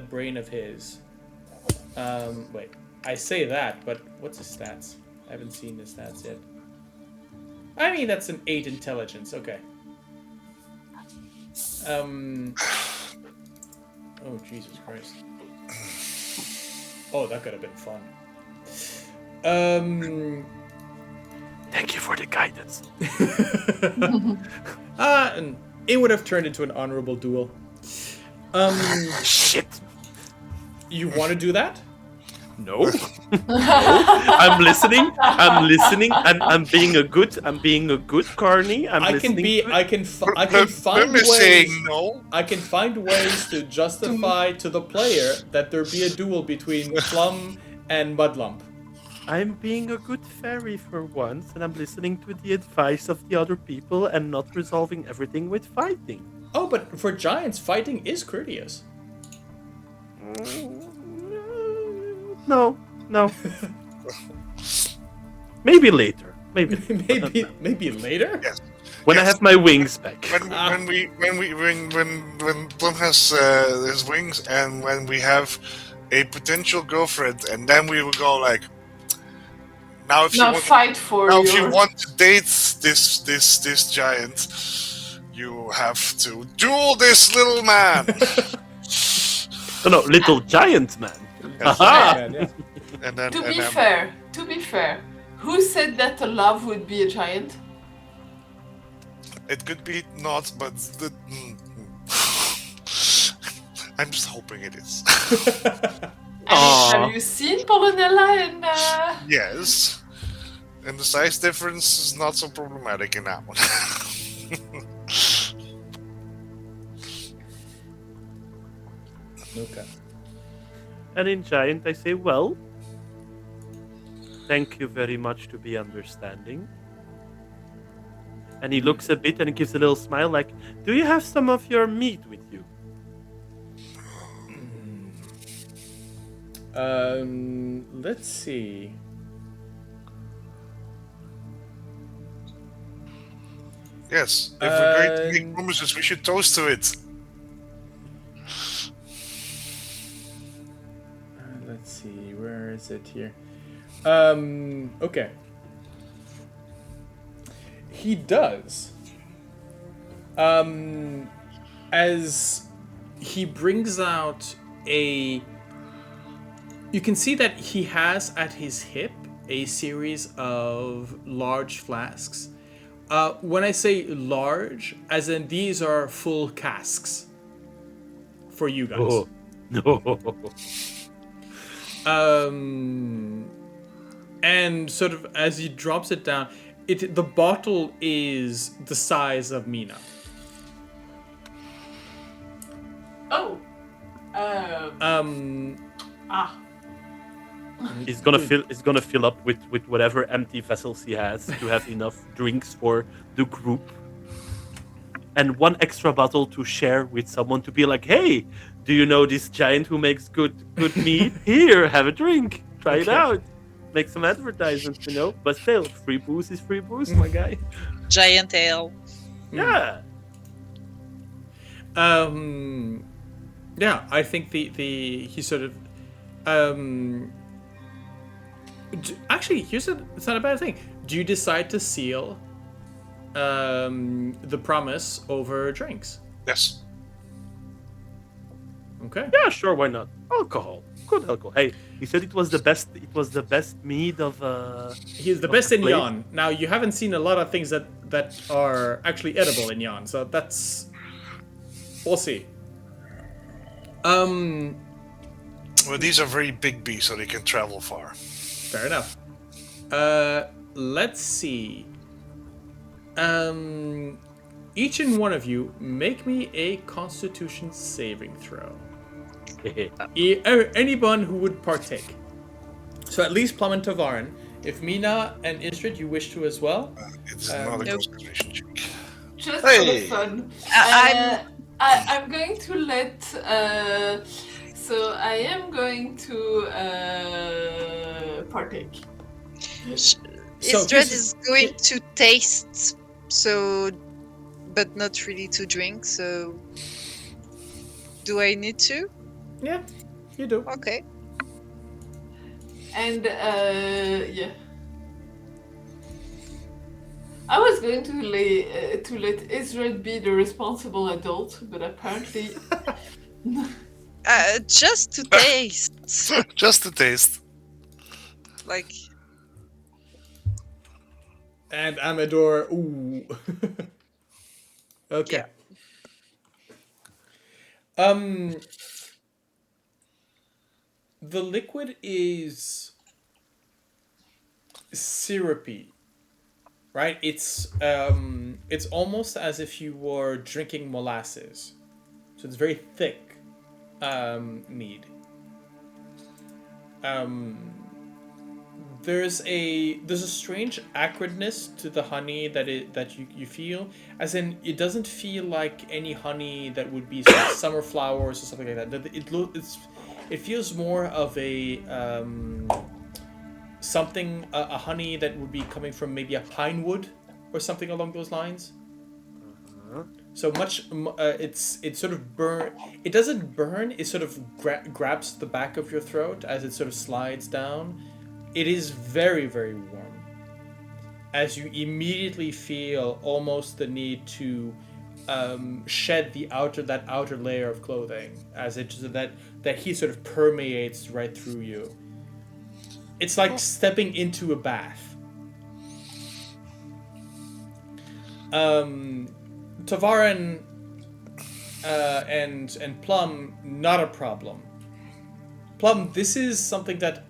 brain of his. Wait, I say that, but what's his stats? I haven't seen his stats yet. I mean, that's an 8 intelligence. Okay. Oh Jesus Christ. Oh, that could have been fun. Thank you for the guidance. And it would have turned into an honorable duel. Shit. You want to do that? No. I'm listening. And I'm being a good Carney. I can find Plum is ways. saying no. I can find ways to justify to the player that there be a duel between Plum and Mudlump. I'm being a good fairy for once, and I'm listening to the advice of the other people and not resolving everything with fighting. Oh, but for giants, fighting is courteous. No. Maybe later. Maybe later. Yes. when I have my wings back. When Plum has his wings, and when we have a potential girlfriend, and then we will go like, now if Now fight for if you your... want to date this giant, you have to duel this little man. No, little giant man. Aha! Yeah. And then, To be fair, who said that the love would be a giant? It could be not, but I'm just hoping it is. Have you seen Polonella in... Yes. And the size difference is not so problematic in that one. Okay. And in Giant, I say, well, thank you very much to be understanding. And he looks a bit and gives a little smile like, do you have some of your meat with you? Let's see. Yes, if we're going to make promises, we should toast to it. Let's see, where is it here? Okay. He does. As he brings out a... You can see that he has at his hip a series of large flasks. When I say large, as in these are full casks for you guys. Oh, no. And sort of as he drops it down, the bottle is the size of Mina. Oh. He's gonna fill up with whatever empty vessels he has to have enough drinks for the group, and one extra bottle to share with someone to be like, hey, do you know this giant who makes good meat? Here, have a drink, try it out, make some advertisements, But still, free booze is free booze, my guy. Giant ale. Yeah. Yeah, I think he sort of actually, it's not a bad thing. Do you decide to seal the promise over drinks? Yes. Okay. Yeah, sure, why not? Alcohol. Good alcohol. Hey, he said it was the best mead of He's the best in Yon. Now, you haven't seen a lot of things that are actually edible in Yon, so that's... We'll see. Well, these are very big bees, so they can travel far. Fair enough. Let's see. Each and one of you, make me a Constitution saving throw. Anyone who would partake. So at least Plum and Tavaren. If Mina and Ysdred, you wish to as well. It's not a Nope. conservation check. Just Hey! for the fun. I'm going to let... So I am going to partake. Ysdred is going to taste, so, but not really to drink. So, do I need to? Yeah, you do. Okay. And yeah. I was going to let Ysdred be the responsible adult, but apparently... Just to taste. Just a taste. Like, And Amador, ooh. Okay. The liquid is syrupy, right? It's almost as if you were drinking molasses. So it's very thick mead. There's a strange acridness to the honey that you feel, as in it doesn't feel like any honey that would be sort of summer flowers or something like that. It feels more of a something a honey that would be coming from maybe a pine wood or something along those lines. So much it sort of burn. It doesn't burn. It sort of grabs the back of your throat as it sort of slides down. It is very, very warm, as you immediately feel almost the need to shed that outer layer of clothing, as it that heat sort of permeates right through you. It's like stepping into a bath. Tavaren and Plum, not a problem. Plum, this is something that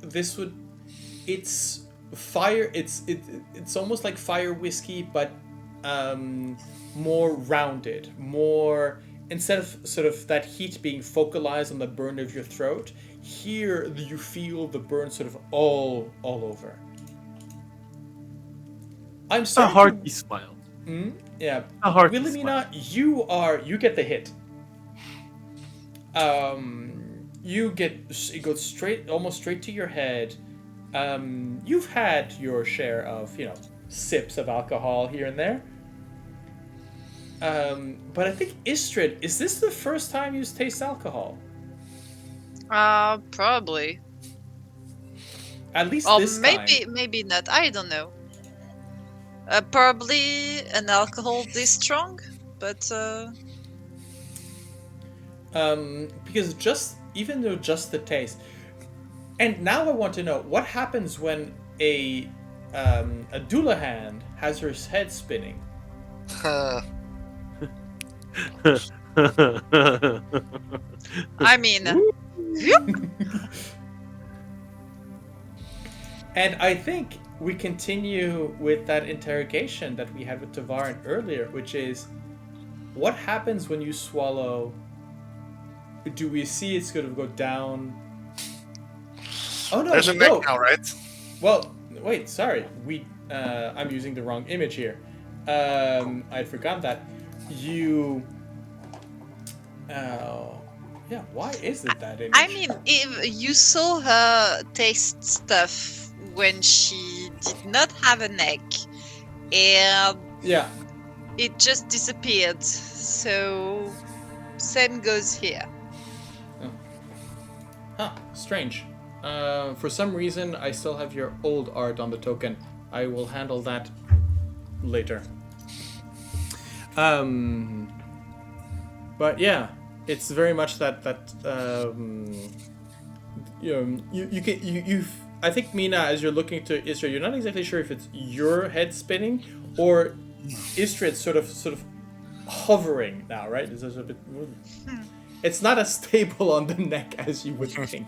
it's fire. It's almost like fire whiskey, but more rounded, more. Instead of sort of that heat being focalized on the burn of your throat, here you feel the burn sort of all over. I'm A sorry. hearty smile. Yeah. A hearty Wilhelmina, you get the hit. It goes almost straight to your head. You've had your share of, sips of alcohol here and there. But I think Ysdred, is this the first time you taste alcohol? Probably. At least Or this time. maybe not. I don't know. Probably an alcohol this strong, but Because even though just the taste, and now I want to know what happens when a Dullahan has her head spinning. I mean, And I think we continue with that interrogation that we had with Tavaren earlier, which is, what happens when you swallow? Do we see it's going to go down? Oh no! There's a neck now, right? Well, wait. Sorry, I'm using the wrong image here. I'd forgotten that. Yeah. Why is it that image? I mean, if you saw her taste stuff when she did not have a neck, and Yeah. it just disappeared. So, same goes here. Huh, strange. For some reason, I still have your old art on the token. I will handle that later. But yeah, it's very much that you've. I think, Mina, as you're looking to Ysdred, you're not exactly sure if it's your head spinning or Ysdred sort of hovering now, right? It's a bit. It's not as stable on the neck as you would think.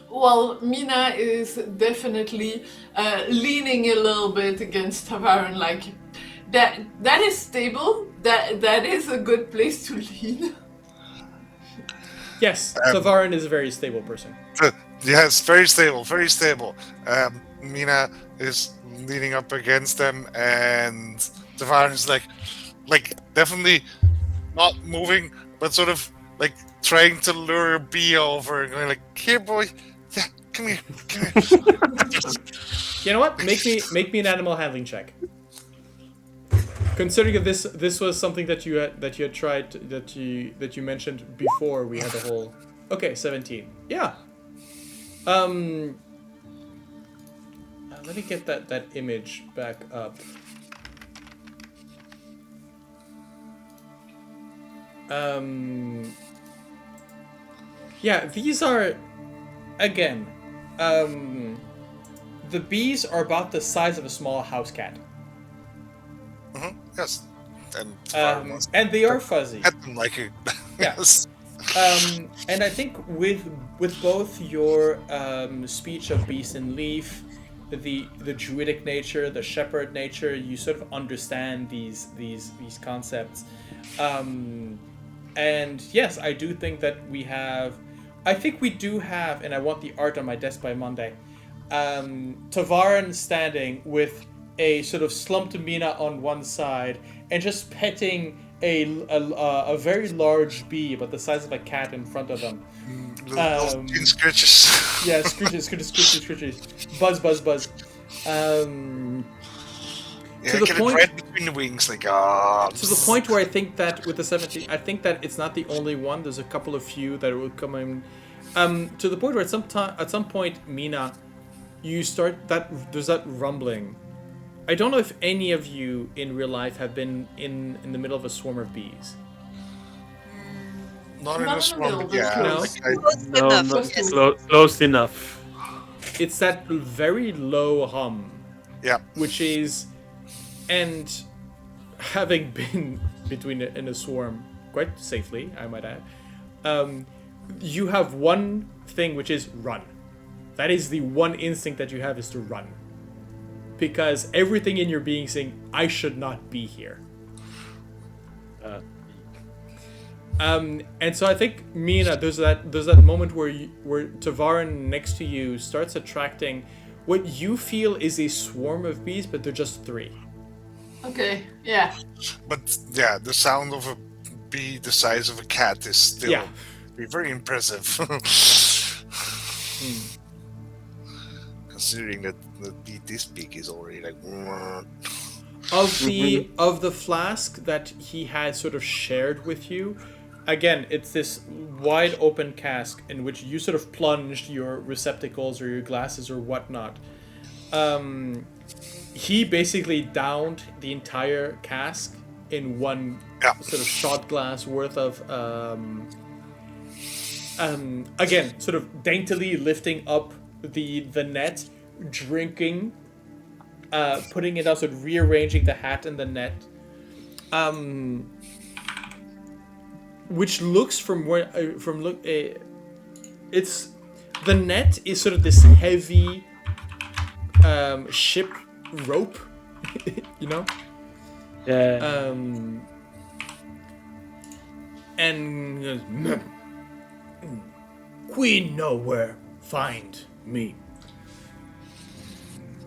Well, Mina is definitely leaning a little bit against Tavaren, like that is stable. That is a good place to lean. Yes, Tavaren is a very stable person. Yes, very stable, very stable. Mina is leaning up against them, and Tavaren is like definitely not moving, but sort of like trying to lure B over and going like, "Here, boy, yeah, come here." You know what? Make me an animal handling check. Considering that this was something that you had tried that you mentioned before we had the whole. Okay, 17. Yeah. Let me get that image back up. Yeah, these are, again, the bees are about the size of a small house cat. Yes, And they are fuzzy. Pet them like a Yeah. yes. And I think with both your speech of beast and leaf, the druidic nature, the shepherd nature, you sort of understand these concepts. And yes, I do think that we have. I think we do have, and I want the art on my desk by Monday. Tavaren standing with a sort of slumped Mina on one side and just petting a very large bee, about the size of a cat, in front of them. Little skin scratches. Yeah, scritches. Buzz. Yeah, to the get point- it right between the wings, like ah. To the point where I think that with the 17, I think that it's not the only one. There's a couple of few that will come in. To the point where at some point, Mina, you start there's that rumbling. I don't know if any of you in real life have been in the middle of a swarm of bees. Not in Not a in swamp, the middle, yeah. No. Like Close No, enough, not yes. close enough. It's that very low hum. Yeah. Which is, and having been between in a swarm quite safely, I might add, you have one thing which is run. That is the one instinct that you have, is to run. Because everything in your being is saying, I should not be here. And so I think, Mina, there's that moment where Tavaren next to you starts attracting what you feel is a swarm of bees, but they're just 3. Okay, yeah. But yeah, the sound of a bee the size of a cat is still very impressive. Considering that the bee this big is already like. Of the flask that he had sort of shared with you, again, it's this wide open cask in which you sort of plunged your receptacles or your glasses or whatnot. He basically downed the entire cask in one sort of shot glass worth of, again, sort of daintily lifting up the net, drinking, putting it out, sort of rearranging the hat and the net, which looks it's the net is sort of this heavy ship rope, you know. Yeah. And Queen nowhere find me.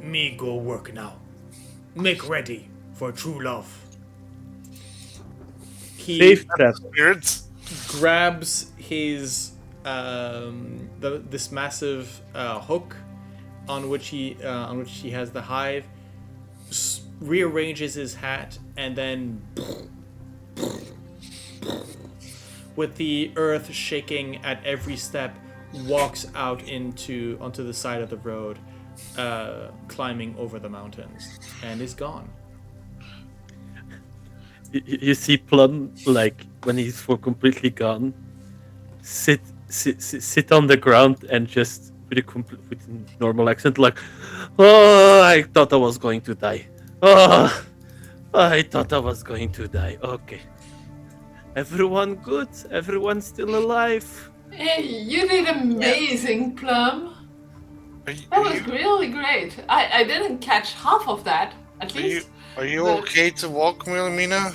Me go work now. Make ready for true love. He Safe trap. Spirits. grabs his this massive hook on which he has the hive, rearranges his hat, and then with the earth shaking at every step, walks out onto the side of the road, climbing over the mountains, and is gone. You see Plum, like, when he's completely gone, sit on the ground and just with a normal accent, like, oh, I thought I was going to die. Oh, I thought I was going to die. Okay. Everyone good? Everyone still alive? Hey, you did amazing, Plum. Are That was really great. I didn't catch half of that, at least. Are you but- okay to walk, Mina?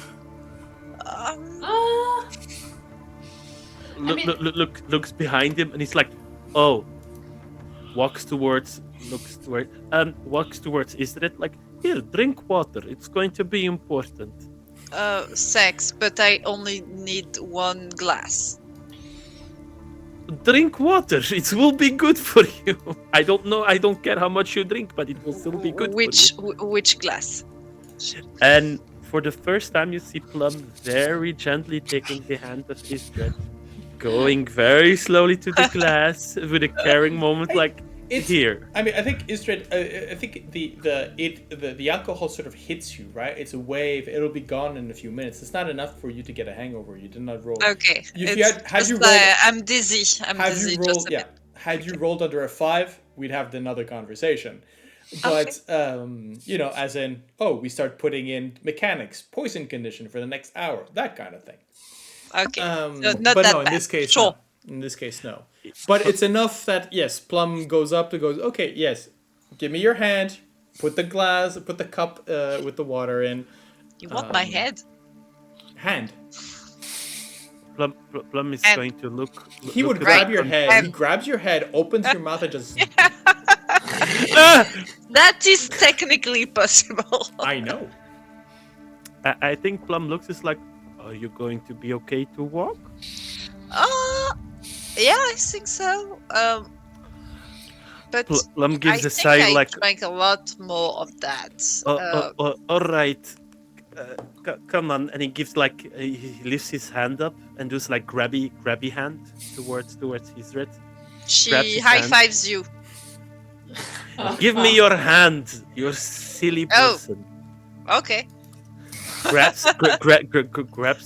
Looks behind him and he's like, oh. Walks towards Ysdred, like, here, drink water. It's going to be important. Sex, but I only need 1 glass. Drink water. It will be good for you. I don't know. I don't care how much you drink, but it will still be good for you. Which glass? And for the first time, you see Plum very gently taking the hand of Ysdred, going very slowly to the glass with a caring moment, like, here. I mean, I think Ysdred. I think the alcohol sort of hits you, right? It's a wave. It'll be gone in a few minutes. It's not enough for you to get a hangover. You did not roll. Okay. Had you rolled, I'm dizzy. had you rolled under a 5, we'd have another conversation. But as in, we start putting in mechanics, poison condition for the next hour, that kind of thing. Okay. But no, in this case, no. In this case, no. But it's enough that, yes, Plum goes, okay, yes, give me your hand, put the cup with the water in. You want my head? Hand. Plum is going to look. He would grab your head. He grabs your head, opens your mouth, and just. That is technically possible. I know. I think Plum looks is like, are you going to be okay to walk? Yeah, I think so. But Plum gives I a sigh, think I like, drank a lot more of that. all right. Come on, and he gives like he lifts his hand up and does like grabby hand towards Ysdred. She high fives you. Give me your hand, you silly person. Okay. Grabs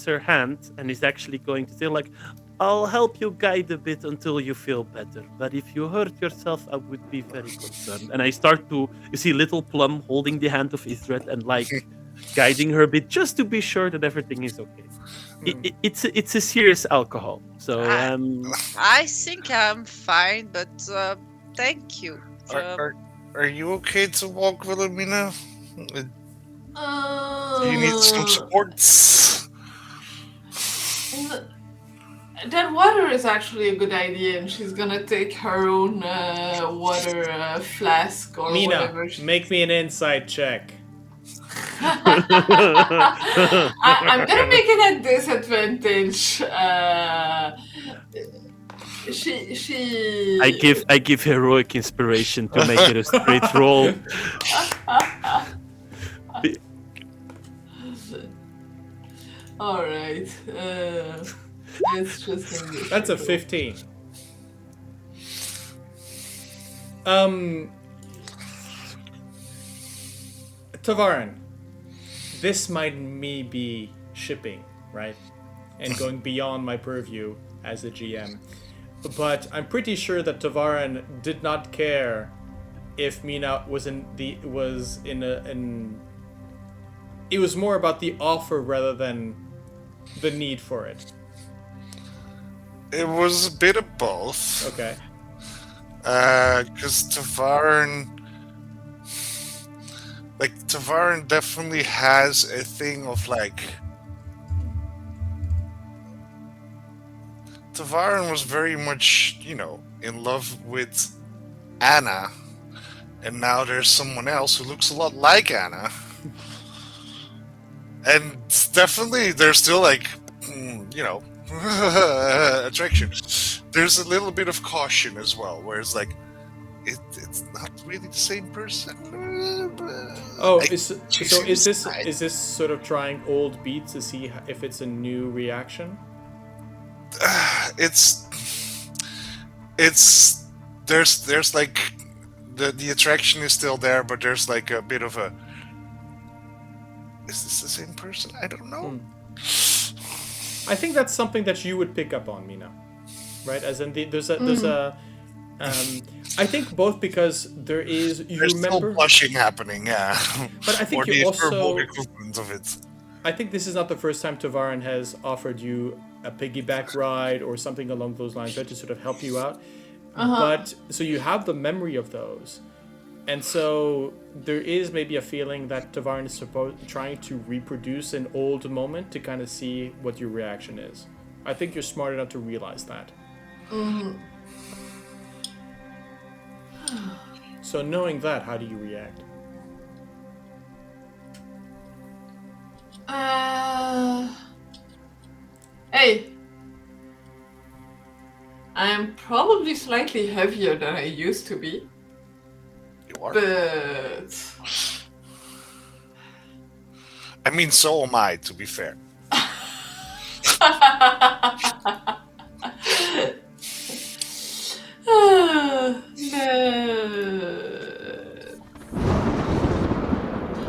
her hand and is actually going to say like, I'll help you guide a bit until you feel better. But if you hurt yourself, I would be very concerned. And I start to, you see, little Plum holding the hand of Ysdred and like guiding her a bit, just to be sure that everything is okay. It's a serious alcohol, so I think I'm fine, but thank you. Are you okay to walk, Wilhelmina? Do you need some supports? That water is actually a good idea, and she's gonna take her own water flask or whatever. Mina, make me an insight check. I'm gonna make it at disadvantage. She. I give heroic inspiration to make it a straight roll. All right. Let's just. That's a 15. Tavaren, this might me be shipping, right? And going beyond my purview as a GM. But I'm pretty sure that Tavaren did not care if Mina was it was more about the offer rather than the need for it. It was a bit of both. Okay. Because Tavaren definitely has a thing of like. Tavaren was very much, in love with Anna, and now there's someone else who looks a lot like Anna. And definitely there's still like, attraction. There's a little bit of caution as well, where it's like, it's not really the same person. Oh, is this sort of trying old beats to see if it's a new reaction? There's like the attraction is still there, but there's like a bit of a, is this the same person? I don't know. I think that's something that you would pick up on, Mina, right? As in there's a I think both because there's remember still blushing happening, yeah. But I think or you the also Firbolg equivalent of it. I think this is not the first time Tavaren has offered you a piggyback ride or something along those lines, right, to sort of help you out. But so you have the memory of those, and so there is maybe a feeling that Tavaren is trying to reproduce an old moment to kind of see what your reaction is. I think you're smart enough to realize that. So knowing that, how do you react? Hey. I am probably slightly heavier than I used to be. You are. But I mean, so am I, to be fair.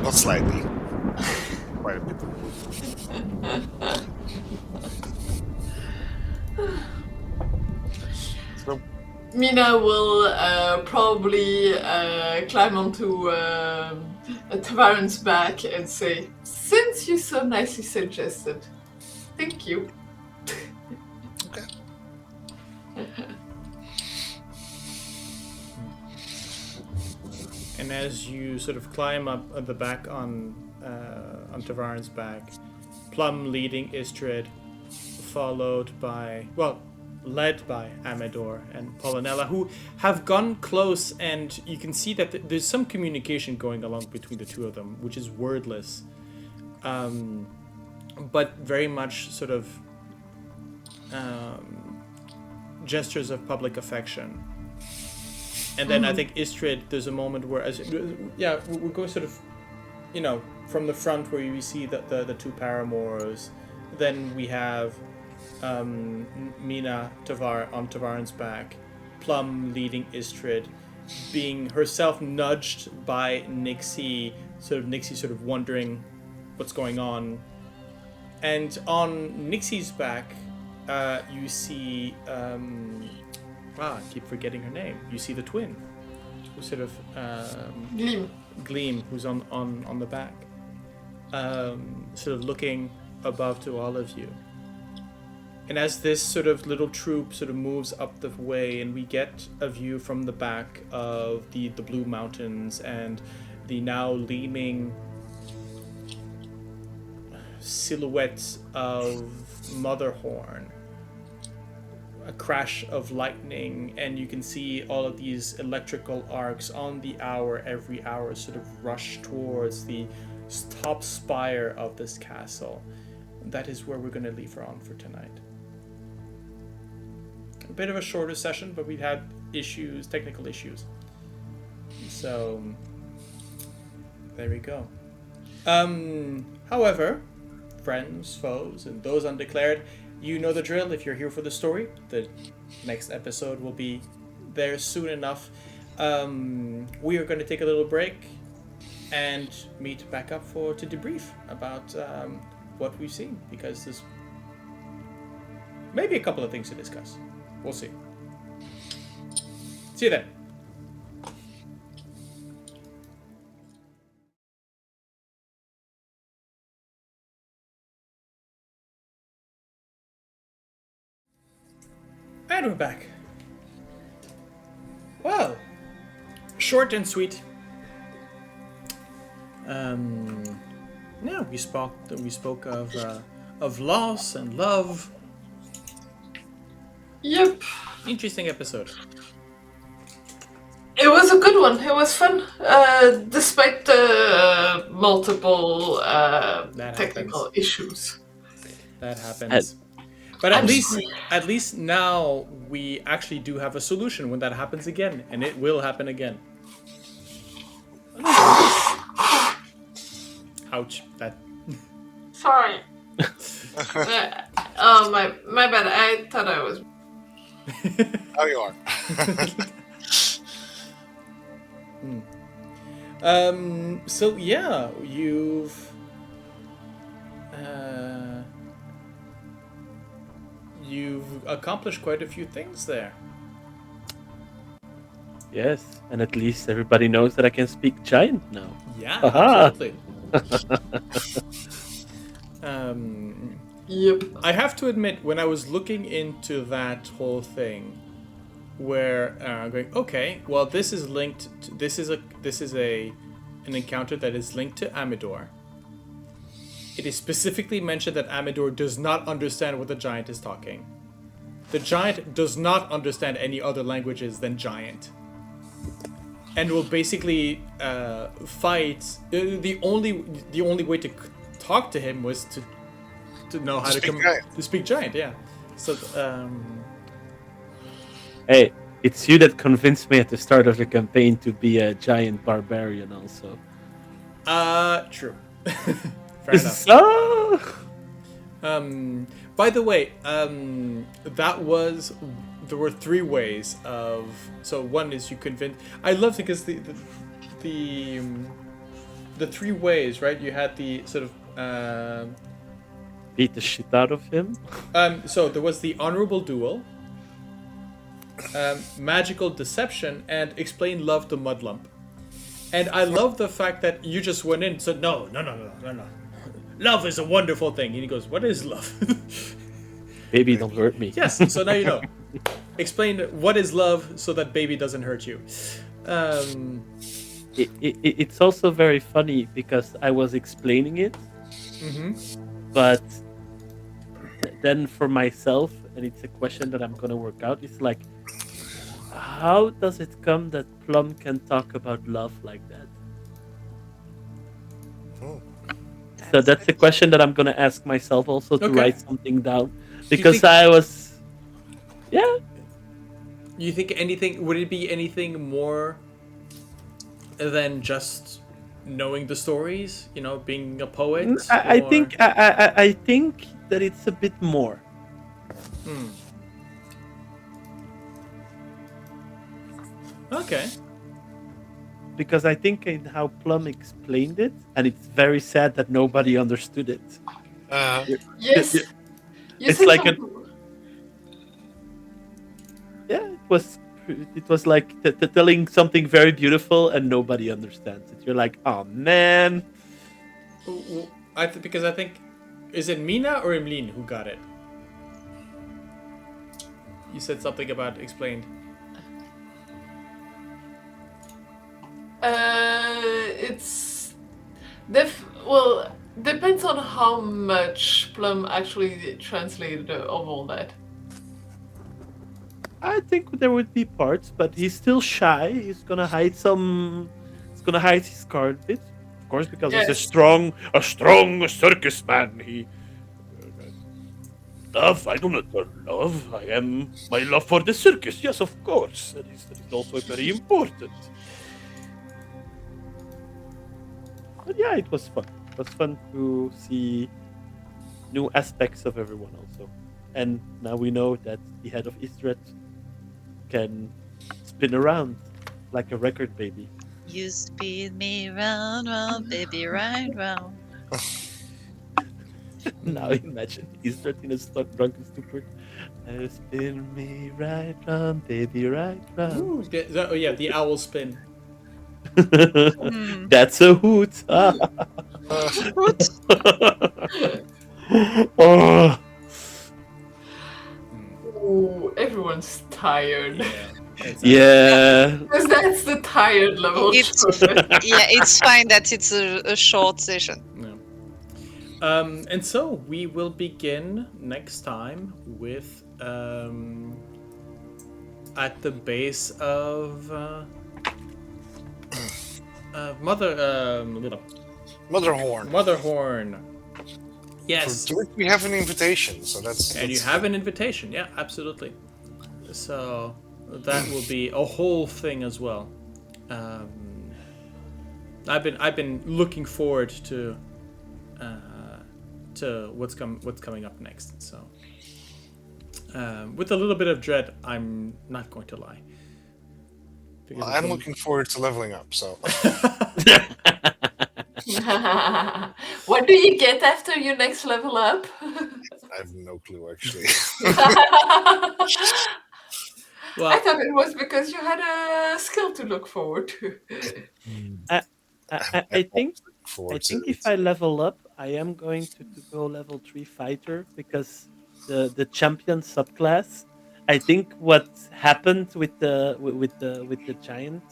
Not slightly. Quite a bit. So, Mina will probably climb onto Tavaren's back and say, "Since you so nicely suggested, thank you." okay. And as you sort of climb up at the back on Tavaren's back, Plum leading Ysdred, followed by, led by Amador and Pollinella, who have gone close, and you can see that there's some communication going along between the two of them, which is wordless, but very much sort of gestures of public affection. And then I think Ysdred, there's a moment where, we're going sort of, from the front where you see the two paramours. Then we have Mina on Tavaren's back, Plum leading Ysdred, being herself nudged by Nixie sort of wondering what's going on. And on Nixie's back, you see. I keep forgetting her name. You see the twin, who sort of Gleam, who's on the back, sort of looking above to all of you. And as this sort of little troop sort of moves up the way, and we get a view from the back of the Blue Mountains and the now leaning silhouette of Motherhorn, a crash of lightning, and you can see all of these electrical arcs on the hour, every hour sort of rush towards the top spire of this castle. That is where we're going to leave her on for tonight. A bit of a shorter session, but we've had issues, technical issues. So, there we go. However, friends, foes, and those undeclared, you know the drill. If you're here for the story, the next episode will be there soon enough. We are going to take a little break and meet back up to debrief about what we've seen, because there's maybe a couple of things to discuss. We'll see. See you then. And we're back. Well, short and sweet. Yeah, we spoke of loss and love. Yep. Interesting episode. It was a good one. It was fun, despite the multiple technical issues. That happens. But at least now we actually do have a solution when that happens again, and it will happen again. Ouch! That. Sorry. Oh my bad. I thought I was. Oh, you are. So yeah, you've accomplished quite a few things there. Yes, and at least everybody knows that I can speak giant now. Yeah, Aha. absolutely. Yep. I have to admit, when I was looking into that whole thing, where going, okay, well, this is linked. This is an encounter that is linked to Amador. It is specifically mentioned that Amador does not understand what the giant is talking. The giant does not understand any other languages than giant, and will basically fight. The only way to talk to him was to know how to speak giant. Yeah. So. Hey, it's you that convinced me at the start of the campaign to be a giant barbarian also. True. Fair enough. So... By the way, there were three ways of. So one is you convince. I love it because the three ways, right? You had the sort of beat the shit out of him. So there was the honorable duel, magical deception, and explain love to Mudlump. And I love the fact that you just went in and said, no. Love is a wonderful thing. And he goes, what is love? Baby, don't hurt me. Yes, so now you know. Explain what is love so that baby doesn't hurt you. It's also very funny because I was explaining it, but then for myself, and it's a question that I'm going to work out, it's like, how does it come that Plum can talk about love like that? So that's a question that I'm going to ask myself also to write something down. Because I was... Yeah. You think anything... Would it be anything more than just knowing the stories? You know, being a poet? I think that it's a bit more. Okay. Because I think in how Plum explained it, and it's very sad that nobody understood it. Yes. It's like Yeah, it was like telling something very beautiful and nobody understands it. You're like, oh man. Because I think, is it Mina or Emmeline who got it? You said something about explained. It's depends on how much Plum actually translated of all that. I think there would be parts, but he's still shy. He's gonna hide some. He's gonna hide his card a bit, of course, because he's a Yes. strong circus man. He love. I do not love. I am my love for the circus. Yes, of course. That is also very important. But yeah, it was fun. It was fun to see new aspects of everyone also. And now we know that the head of Ysdred can spin around like a record baby. You spin me round, round, baby, round, round. Now imagine Ysdred in a drunken stupor. Spin me right round, baby, right round. Ooh, the owl spin. That's a hoot. What? Oh. Ooh, everyone's tired. Yeah. Because that's the tired level. It's fine that it's a short session. Yeah. And so we will begin next time with at the base of Motherhorn. Motherhorn. Yes. For which we have an invitation, so that's. And you have an invitation, yeah, absolutely. So that will be a whole thing as well. I've been looking forward to what's coming up next. So with a little bit of dread, I'm not going to lie. Well, I'm looking forward to leveling up. So. What do you get after your next level up? I have no clue, actually. Well, I thought it was because you had a skill to look forward to. I think if I level up, I am going to go level 3 fighter because the champion subclass. I think what happened with the giant,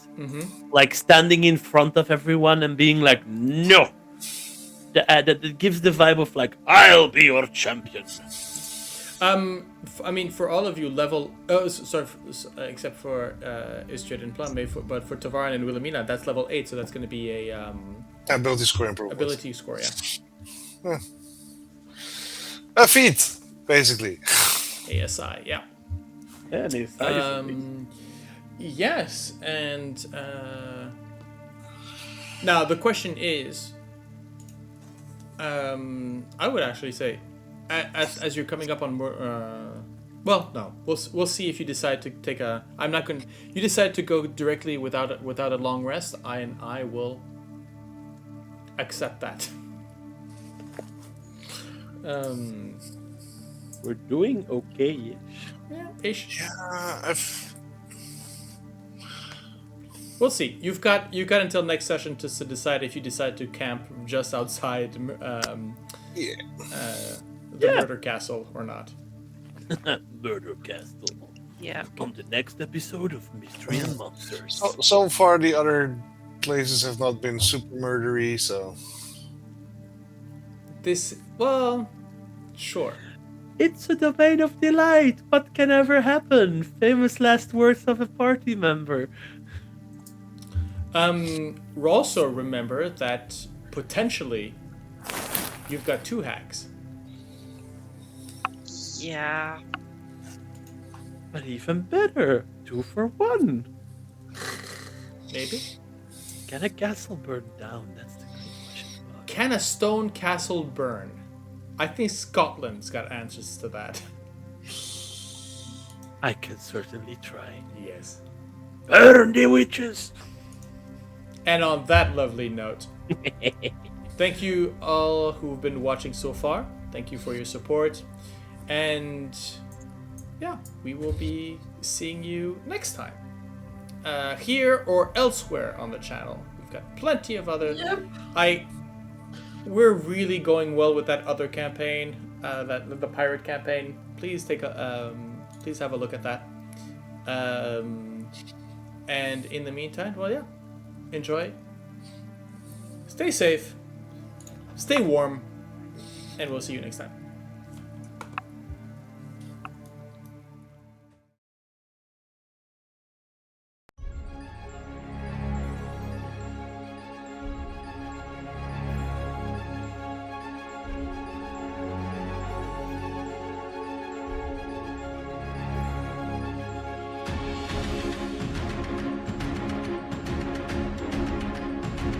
like standing in front of everyone and being like, no, that gives the vibe of like, I'll be your champion. I mean, for all of you, except for Ysdred and Plum, but for Tavaren and Wilhelmina, that's level 8, so that's going to be a ability score improvement. Ability score, yeah. A feat, basically. ASI, yeah. Yeah, and it's yes, and now the question is, I would actually say, as you're coming up on more, well, no, we'll see if you decide to take a. I'm not going. You decide to go directly without a long rest. I will accept that. We're doing okay-ish. Yeah, ish. Yeah, We'll see. You've got until next session to decide if you decide to camp just outside the murder castle or not. Murder castle. Yeah. On the next episode of Mystery and Monsters. so far, the other places have not been super murdery, so. Sure. It's a domain of delight. What can ever happen? Famous last words of a party member. Also remember that potentially you've got 2 hacks. Yeah. But even better, 2 for 1. Maybe. Can a castle burn down? That's the great question. Can a stone castle burn? I think Scotland's got answers to that. I can certainly try. Yes. Burn the witches! And on that lovely note, thank you all who've been watching so far. Thank you for your support. And yeah, we will be seeing you next time. Here or elsewhere on the channel. We've got plenty of other... Yep. We're really going well with that other campaign, the pirate campaign. Please please have a look at that. And in the meantime, well, yeah, enjoy. Stay safe, stay warm, and we'll see you next time.